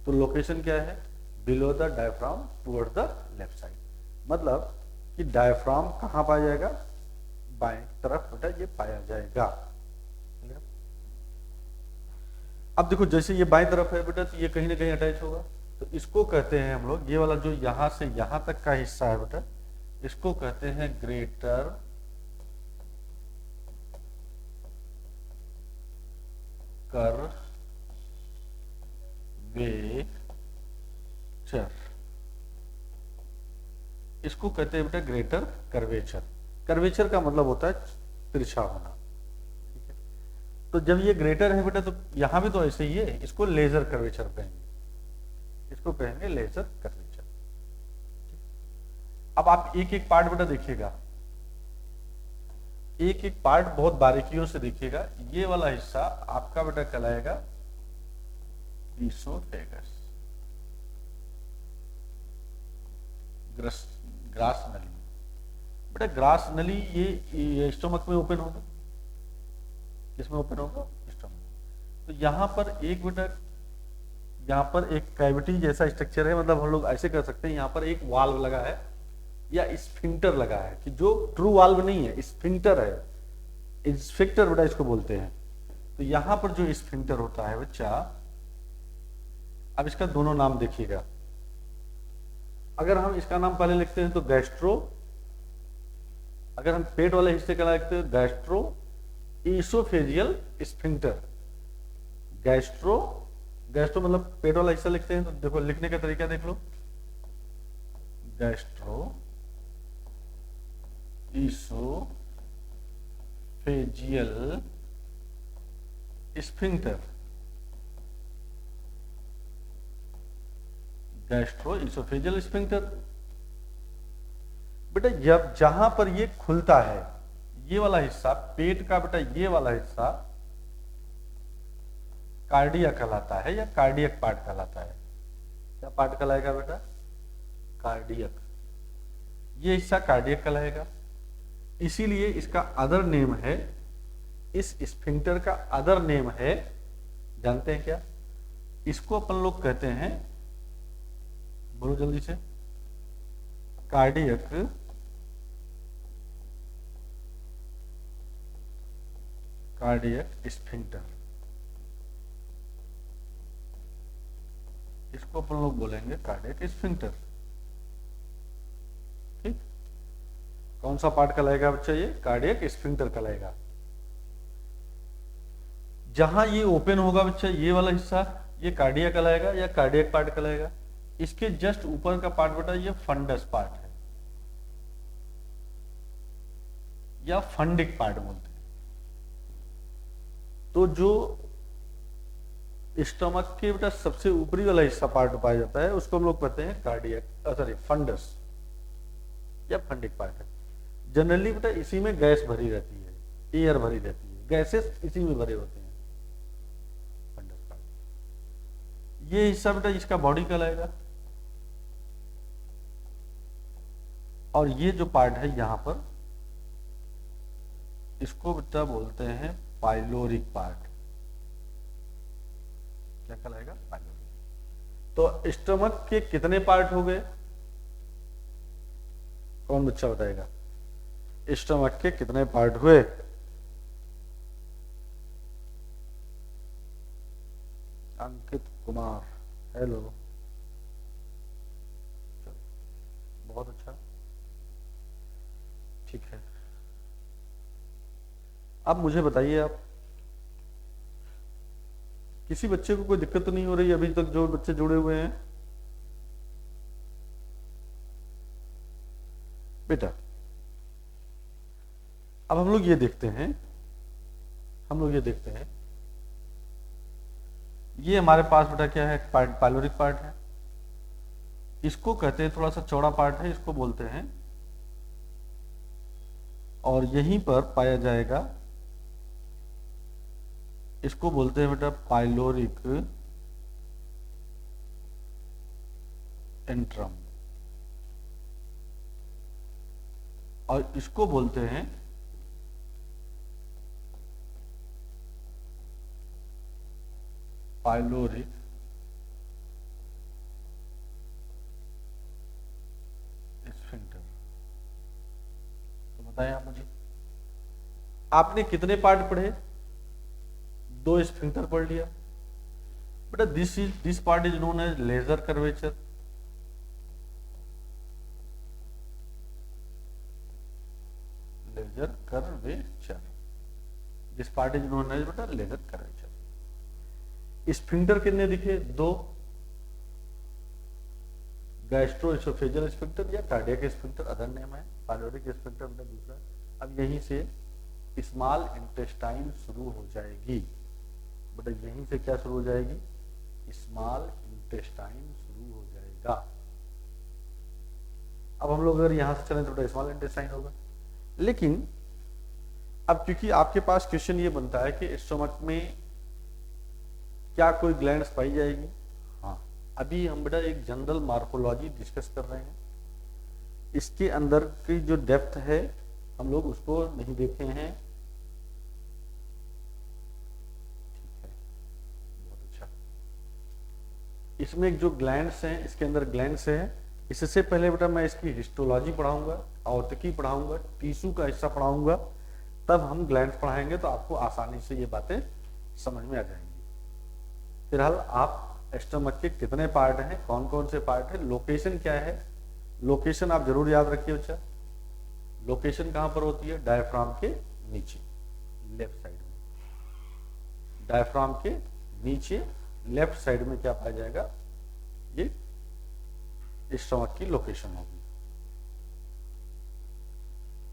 तो लोकेशन क्या है? Below the diaphragm toward the left side. मतलब कि डायफ्राम कहां पाया जाएगा? बाएं तरफ बेटा ये पाया जाएगा। अब देखो जैसे ये बाएं तरफ है बेटा, तो ये कहीं ना कहीं अटैच होगा। तो इसको कहते हैं हम लोग, ये वाला जो यहां से यहां तक का हिस्सा है बेटा, इसको कहते हैं ग्रेटर कर्वेचर। इसको कहते हैं बेटा ग्रेटर कर्वेचर। कर्वेचर का मतलब होता है तिरछा होना। ठीक है, तो जब ये ग्रेटर है बेटा, तो यहां भी तो ऐसे ही है, इसको लेजर कर्वेचर कहेंगे। इसको कहेंगे लेजर कर्वेचर। अब आप एक एक पार्ट बेटा देखिएगा, एक एक पार्ट बहुत बारीकियों से देखिएगा। ये वाला हिस्सा आपका बेटा कहलाएगा ईसोफेगस, ग्रास नली। बेटा ग्रास नली ये स्टोमक में ओपन होगा, किसमें ओपन होगा? स्टोमक। तो यहां पर एक बेटा, यहाँ पर एक कैविटी जैसा स्ट्रक्चर है, मतलब हम लोग ऐसे कर सकते हैं, यहाँ पर एक वाल्व लगा है या स्फिंक्टर लगा है, कि जो ट्रू वाल्व नहीं है, स्फिंक्टर है, स्फिंक्टर बेटा इसको बोलते हैं। तो यहां पर जो स्फिंक्टर होता है बच्चा, अब इसका दोनों नाम देखिएगा। अगर हम इसका नाम पहले लिखते हैं तो गैस्ट्रो, अगर हम पेट वाले हिस्से का लिखते हैं gastro oesophageal sphincter. Gastro, gastro मतलब पेट वाला हिस्सा लिखते हैं तो देखो लिखने का तरीका देख लो, gastro oesophageal sphincter, gastro oesophageal sphincter. बेटा जब जहां पर ये खुलता है, ये वाला हिस्सा पेट का, बेटा ये वाला हिस्सा कार्डिया कहलाता है या कार्डियक पार्ट कहलाता है। क्या पार्ट कहलाएगा बेटा? कार्डियक। ये हिस्सा कार्डियक कहलाएगा, इसीलिए इसका अदर नेम है, इस स्फिंक्टर का अदर नेम है, जानते हैं क्या? इसको अपन लोग कहते हैं, बोलो जल्दी से, कार्डियक स्फिंक्टर। इसको अपन लोग बोलेंगे कार्डियक स्फिंक्टर। ठीक, कौन सा पार्ट कहलाएगा बच्चा? ये कार्डियक स्फिंक्टर कहलाएगा। जहां ये ओपन होगा बच्चा, ये वाला हिस्सा, ये कार्डिया कहलाएगा या कार्डियक पार्ट कहलाएगा। इसके जस्ट ऊपर का पार्ट बेटा ये फंडस पार्ट है या फंडिक पार्ट बोलते हैं। तो जो स्टमक के बेटा सबसे ऊपरी वाला हिस्सा पार्ट पाया जाता है, उसको हम लोग कहते हैं कार्डियक, सॉरी फंडस या फंडिक पार्ट है। जनरली बेटा इसी में गैस भरी रहती है, एयर भरी रहती है, गैसेस इसी में भरे होते हैं, फंडस पार्ट। ये हिस्सा बेटा इसका बॉडी कहलाएगा, और ये जो पार्ट है यहां पर, इसको बेटा बोलते हैं पाइलोरिक पार्ट। क्या कहलाएगा? पाइलोरिक। तो स्टमक के कितने पार्ट हो गए? कौन बच्चा बताएगा? स्टमक के कितने पार्ट हुए? अंकित कुमार, हेलो, बहुत अच्छा, ठीक है। अब मुझे बताइए, आप किसी बच्चे को कोई दिक्कत तो नहीं हो रही अभी तक, जो बच्चे जुड़े हुए हैं? बेटा अब हम लोग ये देखते हैं, ये हमारे पास बेटा क्या है? पाइलोरिक पार्ट है। इसको कहते हैं, थोड़ा सा चौड़ा पार्ट है, इसको बोलते हैं, और यहीं पर पाया जाएगा, इसको बोलते हैं बेटा पाइलोरिक एंट्रम, और इसको बोलते हैं पाइलोरिक स्फिंक्टर। तो बताएं आप मुझे, आपने कितने पार्ट पढ़े? 2 स्फिंक्टर पढ़ लिया बेटा। This part is known as lesser curvature. Lesser curvature, this part is known as बेटा लेजर कर्वेचर। स्फिंक्टर कितने दिखे? 2, गैस्ट्रोएसोफेजियल स्फिंक्टर या कार्डियक स्फिंक्टर अदर नेम है, पाइलोरिक स्फिंक्टर बेटा दूसरा। अब यहीं से स्मॉल इंटेस्टाइन शुरू हो जाएगी बेटा, यहीं से क्या शुरू हो जाएगी? स्मॉल इंटेस्टाइन शुरू जाएगा। अब हम लोग अगर यहां से चलें तो स्मॉल इंटेस्टाइन होगा। लेकिन अब क्योंकि आपके पास क्वेश्चन ये बनता है कि स्टमक में क्या कोई ग्लैंड्स पाई जाएगी? हाँ, अभी हम बेटा एक जनरल मार्फोलॉजी डिस्कस कर रहे हैं, इसके अंदर की जो डेप्थ है हम लोग उसको नहीं देखे हैं। ठीक है, बहुत अच्छा। इसमें जो ग्लैंड्स हैं, इसके अंदर ग्लैंड्स हैं। इससे पहले बेटा मैं इसकी हिस्टोलॉजी पढ़ाऊंगा, औतकी पढ़ाऊंगा, टिश्यू का हिस्सा पढ़ाऊंगा, तब हम ग्लैंड्स पढ़ाएंगे तो आपको आसानी से ये बातें समझ में आ जाएंगी। फिलहाल आप स्टमक के कितने पार्ट हैं, कौन कौन से पार्ट है, लोकेशन क्या है, लोकेशन आप जरूर याद रखिए बच्चा। लोकेशन कहां पर होती है? डायफ्राम के नीचे लेफ्ट साइड में। डायफ्राम के नीचे लेफ्ट साइड में क्या पाया जाएगा? ये स्टमक की लोकेशन होगी।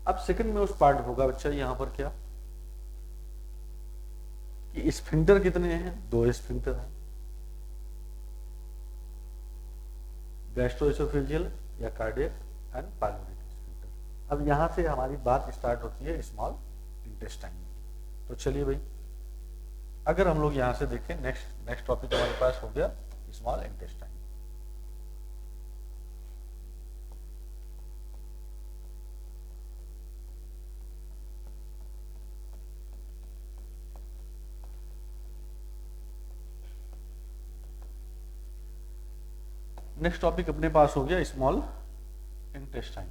अब सेकंड में उस पार्ट होगा बच्चा यहां पर क्या कि स्फिंक्टर कितने हैं? 2 स्फिंक्टर हैं, गैस्ट्रोएसोफेजियल या कार्डियक एंड पाइलोरिक स्फिंक्टर। अब यहां से हमारी बात स्टार्ट होती है स्मॉल इंटेस्टाइन में। तो चलिए भाई, अगर हम लोग यहां से देखें, नेक्स्ट टॉपिक हमारे पास हो गया स्मॉल इंटेस्टाइन। नेक्स्ट टॉपिक अपने पास हो गया स्मॉल इंटेस्टाइन।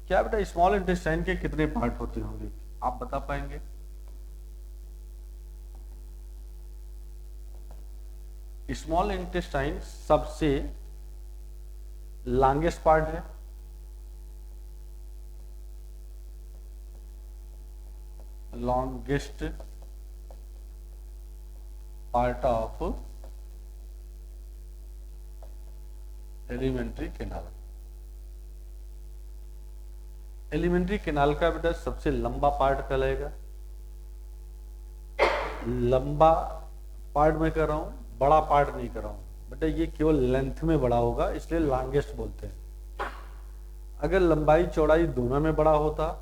क्या बेटा स्मॉल इंटेस्टाइन के कितने पार्ट होते होंगे, आप बता पाएंगे? स्मॉल इंटेस्टाइन सबसे लॉन्गेस्ट पार्ट है, longest part of alimentary canal. Alimentary canal का बेटा सबसे लंबा पार्ट कहलाएगा। लंबा पार्ट में कर रहा हूं, बड़ा पार्ट नहीं कर रहा हूं बेटा, ये केवल लेंथ में बड़ा होगा इसलिए लॉन्गेस्ट बोलते हैं। अगर लंबाई चौड़ाई दोनों में बड़ा होता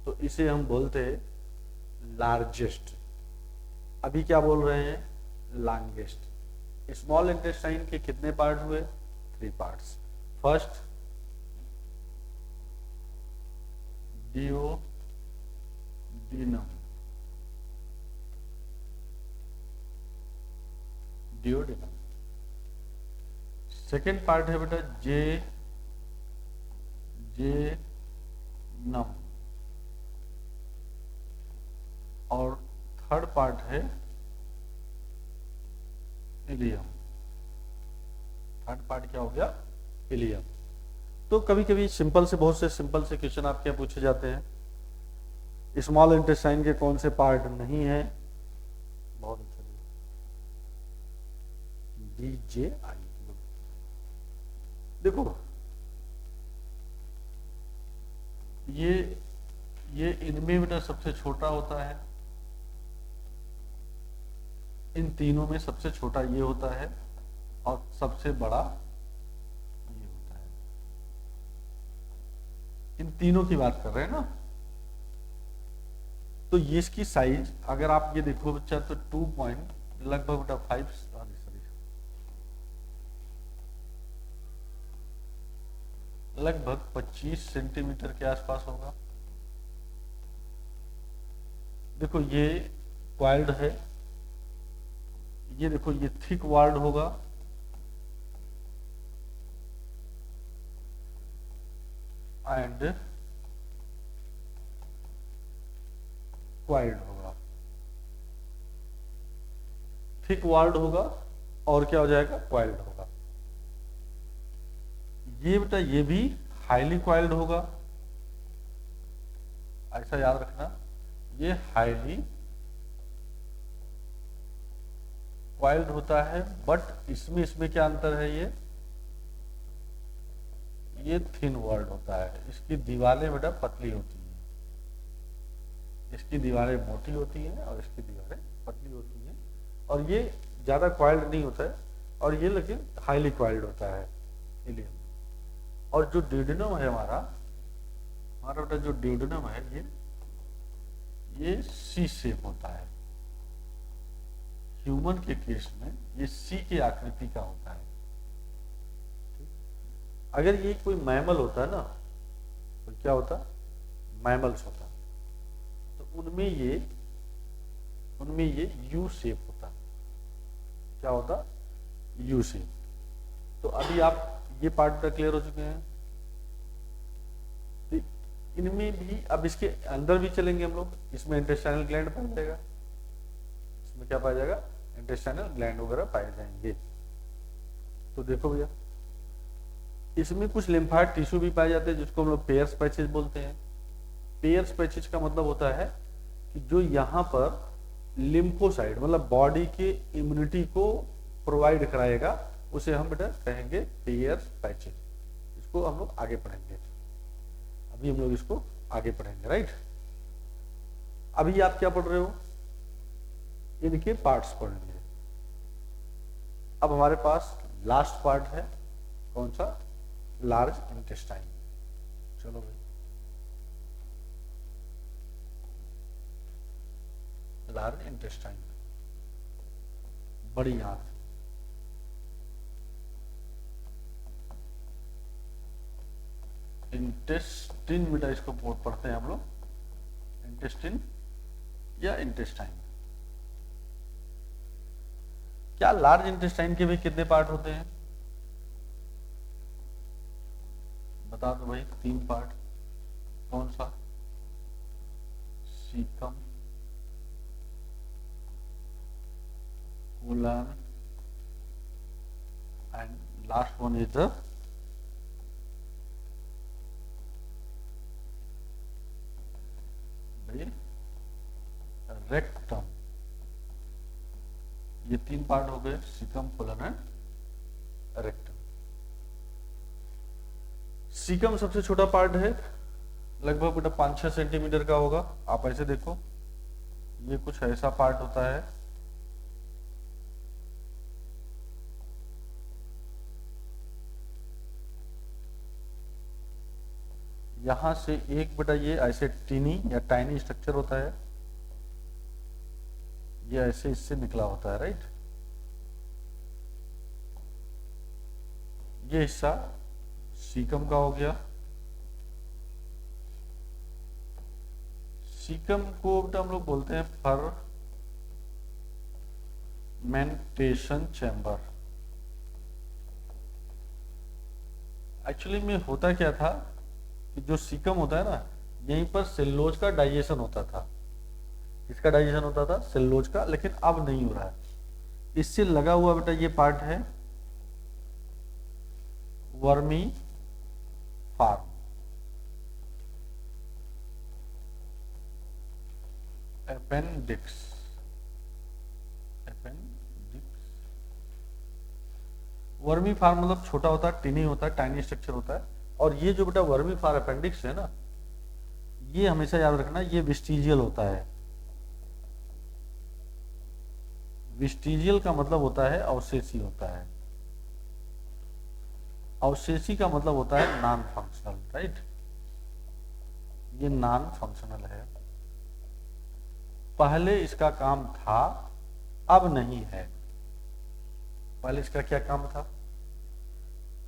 तो इसे हम बोलते लार्जेस्ट। अभी क्या बोल रहे हैं? लॉन्गेस्ट। स्मॉल इंटेस्टाइन के कितने पार्ट हुए? 3 पार्ट्स। फर्स्ट डियोडिनम, डियोडिनम। सेकेंड पार्ट है बेटा जेनम, और थर्ड पार्ट है इलियम। थर्ड पार्ट क्या हो गया? इलियम। तो कभी कभी सिंपल से, बहुत से सिंपल से क्वेश्चन आपके यहाँ पूछे जाते हैं, स्मॉल इंटेस्टाइन के कौन से पार्ट नहीं है? बहुत अच्छा DJI। देखो ये इनमें बेटा सबसे छोटा होता है, इन तीनों में सबसे छोटा ये होता है और सबसे बड़ा ये होता है। इन तीनों की बात कर रहे हैं ना। तो ये इसकी साइज अगर आप ये देखो बच्चा तो 2 पॉइंट लगभग बेटा 5 लगभग 25 सेंटीमीटर के आसपास होगा। देखो ये क्वाइल्ड है, ये देखो ये थिक वाल्ड होगा, एंड क्वाइल्ड होगा। थिक वाल्ड होगा और क्या हो जाएगा? क्वाइल्ड होगा। ये बेटा ये भी हाईली क्वाइल्ड होगा, ऐसा याद रखना, ये हाईली क्वाइल्ड होता है। बट इसमें क्या अंतर है? ये थिन वर्ल्ड होता है, इसकी दीवारें बेटा पतली होती हैं, इसकी दीवारें मोटी होती हैं और इसकी दीवारें पतली होती हैं, और ये ज्यादा क्वाइल्ड नहीं होता है। और ये लेकिन हाईली कॉइल्ड होता है इलियम। और जो ड्यूडेनम है हमारा बेटा जो ड्यूडेनम है ये सी शेप होता है। ह्यूमन के केस में ये सी की आकृति का होता है। अगर ये कोई मैमल होता है ना, तो क्या होता, मैमल्स होता, तो उनमें ये यू शेप होता। क्या होता, यू शेप। तो अभी आप ये पार्ट क्लियर हो चुके हैं। तो इनमें भी अब इसके अंदर भी चलेंगे हम लोग, इसमें इंटेस्टाइनल ग्लैंड पाया जाएगा। इसमें क्या पाया जाएगा, इंटेस्टाइनल ग्लैंड वगैरह पाए जाएंगे। तो देखो भैया, इसमें कुछ लिम्फाइड टिश्यू भी पाए जाते हैं जिसको हम लोग पेयर्स पैचेज बोलते हैं। पेयर्स पैचेज का मतलब होता है कि जो यहाँ पर लिम्फोसाइड मतलब बॉडी के इम्यूनिटी को प्रोवाइड कराएगा, उसे हम बेटा कहेंगे पेयर्स पैचेज। इसको हम लोग आगे पढ़ेंगे, अभी हम लोग इसको आगे पढ़ेंगे, राइट। अभी आप क्या पढ़ रहे हो, इनके पार्ट्स पढ़ेंगे। अब हमारे पास लास्ट पार्ट है, कौन सा, लार्ज इंटेस्टाइन। चलो भाई, लार्ज इंटेस्टाइन, बड़ी आंत। इंटेस्टिन बेटा इसको पढ़ते हैं हम लोग, इंटेस्टिन या इंटेस्टाइन। क्या लार्ज इंटेस्टाइन के भी कितने पार्ट होते हैं, बता दो भाई। 3 पार्ट। कौन सा, caecum, colon and last one is the rectum. ये 3 पार्ट हो गए, caecum, colon and rectum. Caecum सबसे छोटा पार्ट है, लगभग बेटा 5-6 सेंटीमीटर का होगा। आप ऐसे देखो, ये कुछ ऐसा पार्ट होता है। यहां से एक बेटा ये ऐसे टीनी या टाइनी स्ट्रक्चर होता है, ये ऐसे इससे निकला होता है, राइट। ये हिस्सा सीकम का हो गया। सीकम को बेटा हम लोग बोलते हैं फर्मेंटेशन चैम्बर। एक्चुअली में होता क्या था कि जो सीकम होता है ना, यहीं पर सेलुलोज का डाइजेशन होता था। इसका डाइजेशन होता था सेलुलोज का, लेकिन अब नहीं हो रहा है। इससे लगा हुआ बेटा ये पार्ट है vermiform, appendix. Vermiform मतलब छोटा होता है, टिनी होता है, टाइनी स्ट्रक्चर होता है। और ये जो बेटा वर्मी फार अपेंडिक्स है ना, ये हमेशा याद रखना, ये विस्टीजियल होता है। विस्टीजियल का मतलब होता है अवशेषी होता है। अवशेषी का मतलब होता है नॉन फंक्शनल, राइट। ये नॉन फंक्शनल है। पहले इसका काम था, अब नहीं है। पहले इसका क्या काम था,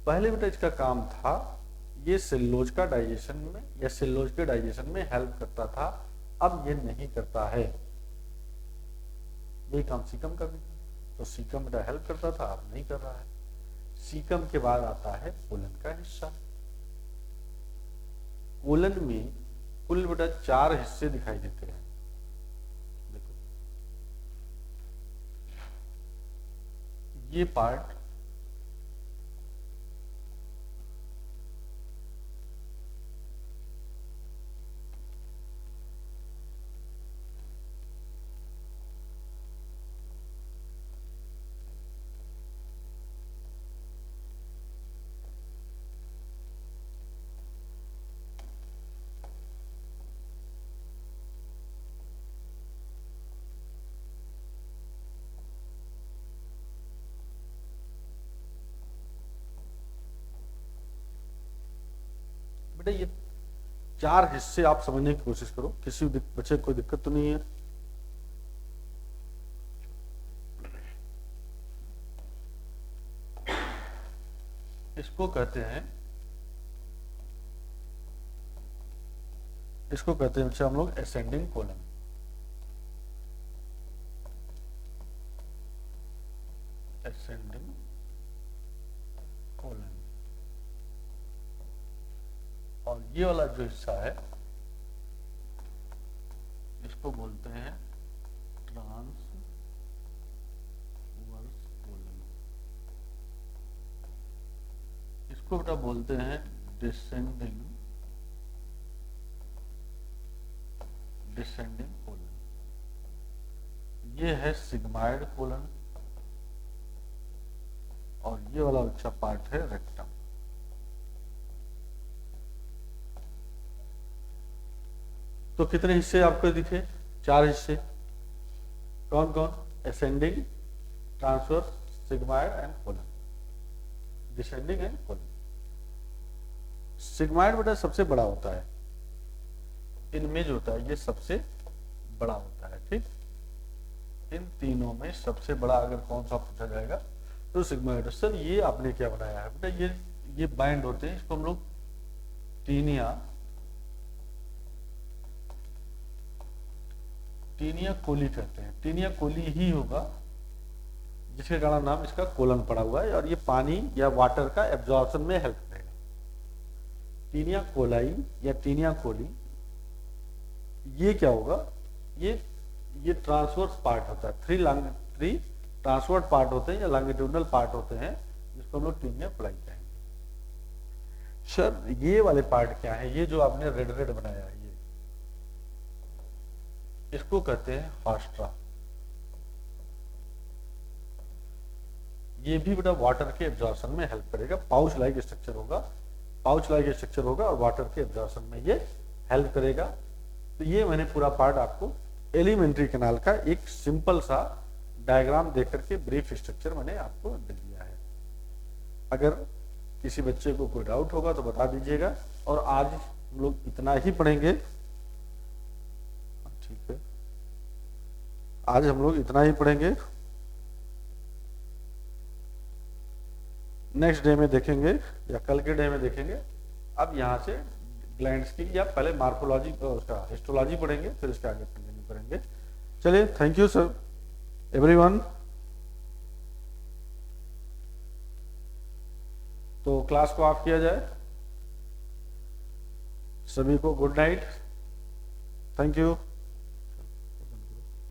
पहले बेटा इसका काम था ये सेलुलोज का डाइजेशन में या सेलुलोज के डाइजेशन में हेल्प करता था। अब ये नहीं करता है। यही काम सीकम का भी। तो सीकम बेटा हेल्प करता था, अब नहीं कर रहा है। सीकम के बाद आता है कोलन का हिस्सा। कोलन में कुल बेटा 4 हिस्से दिखाई देते हैं। देखो ये पार्ट बेटा ये 4 हिस्से आप समझने की कोशिश करो, किसी बच्चे को कोई दिक्कत तो नहीं है। इसको कहते हैं बच्चे हम लोग असेंडिंग कोलन। Ascending colon. और ये वाला जो हिस्सा है इसको बोलते हैं ट्रांसवर्स कोलन। इसको बेटा बोलते हैं डिसेंडिंग कोलन। ये है सिग्माइड कोलन और ये वाला अच्छा पार्ट है रेक्टम। तो कितने हिस्से आपको दिखे? 4 हिस्से। कौन कौन? Ascending, transverse, sigmoid and colon. Descending and colon. Sigmoid बेटा सबसे बड़ा होता है, इनमें जो होता है ये सबसे बड़ा होता है। ठीक, इन तीनों में सबसे बड़ा अगर कौन सा पूछा जाएगा तो सिग्माइड। सर ये आपने क्या बनाया है बेटा? ये बाइंड होते हैं, इसको हम लोग टीनिया कोली कहते हैं। टीनिया कोली ही होगा जिसके कारण नाम इसका कोलन पड़ा हुआ है, और ये पानी या वाटर का एब्जॉर्प्शन में हेल्प करेगा। टीनिया कोलाई या टीनिया कोली, ये क्या होगा? ये ट्रांसवर्स पार्ट होता है। 3 ट्रांसवर्स पार्ट होते हैं या लॉन्गिट्यूडनल पार्ट होते हैं, जिसको हम लोग टीनिया कोलाई कहेंगे। सर ये वाले पार्ट क्या है? ये जो आपने रेड रेड बनाया है, ये इसको कहते हैं हास्ट्रा। ये भी बेटा वाटर के एब्जॉर्प्शन में हेल्प करेगा। पाउच लाइक स्ट्रक्चर होगा और वाटर के एब्जॉर्प्शन में ये हेल्प करेगा। तो ये मैंने पूरा पार्ट आपको एलिमेंट्री कैनाल का एक सिंपल सा डायग्राम देकर के ब्रीफ स्ट्रक्चर मैंने आपको दे दिया है। अगर किसी बच्चे को कोई डाउट होगा तो बता दीजिएगा। और आज हम लोग इतना ही पढ़ेंगे। ठीक है, आज हम लोग इतना ही पढ़ेंगे। नेक्स्ट डे में देखेंगे या कल के डे में देखेंगे। अब यहाँ से ग्लैंड्स की या पहले मार्फोलॉजी उसका हिस्टोलॉजी पढ़ेंगे, फिर इसके आगे कंटिन्यू करेंगे। चलिए, थैंक यू सर एवरीवन। तो क्लास को ऑफ किया जाए। सभी को गुड नाइट। Thank you.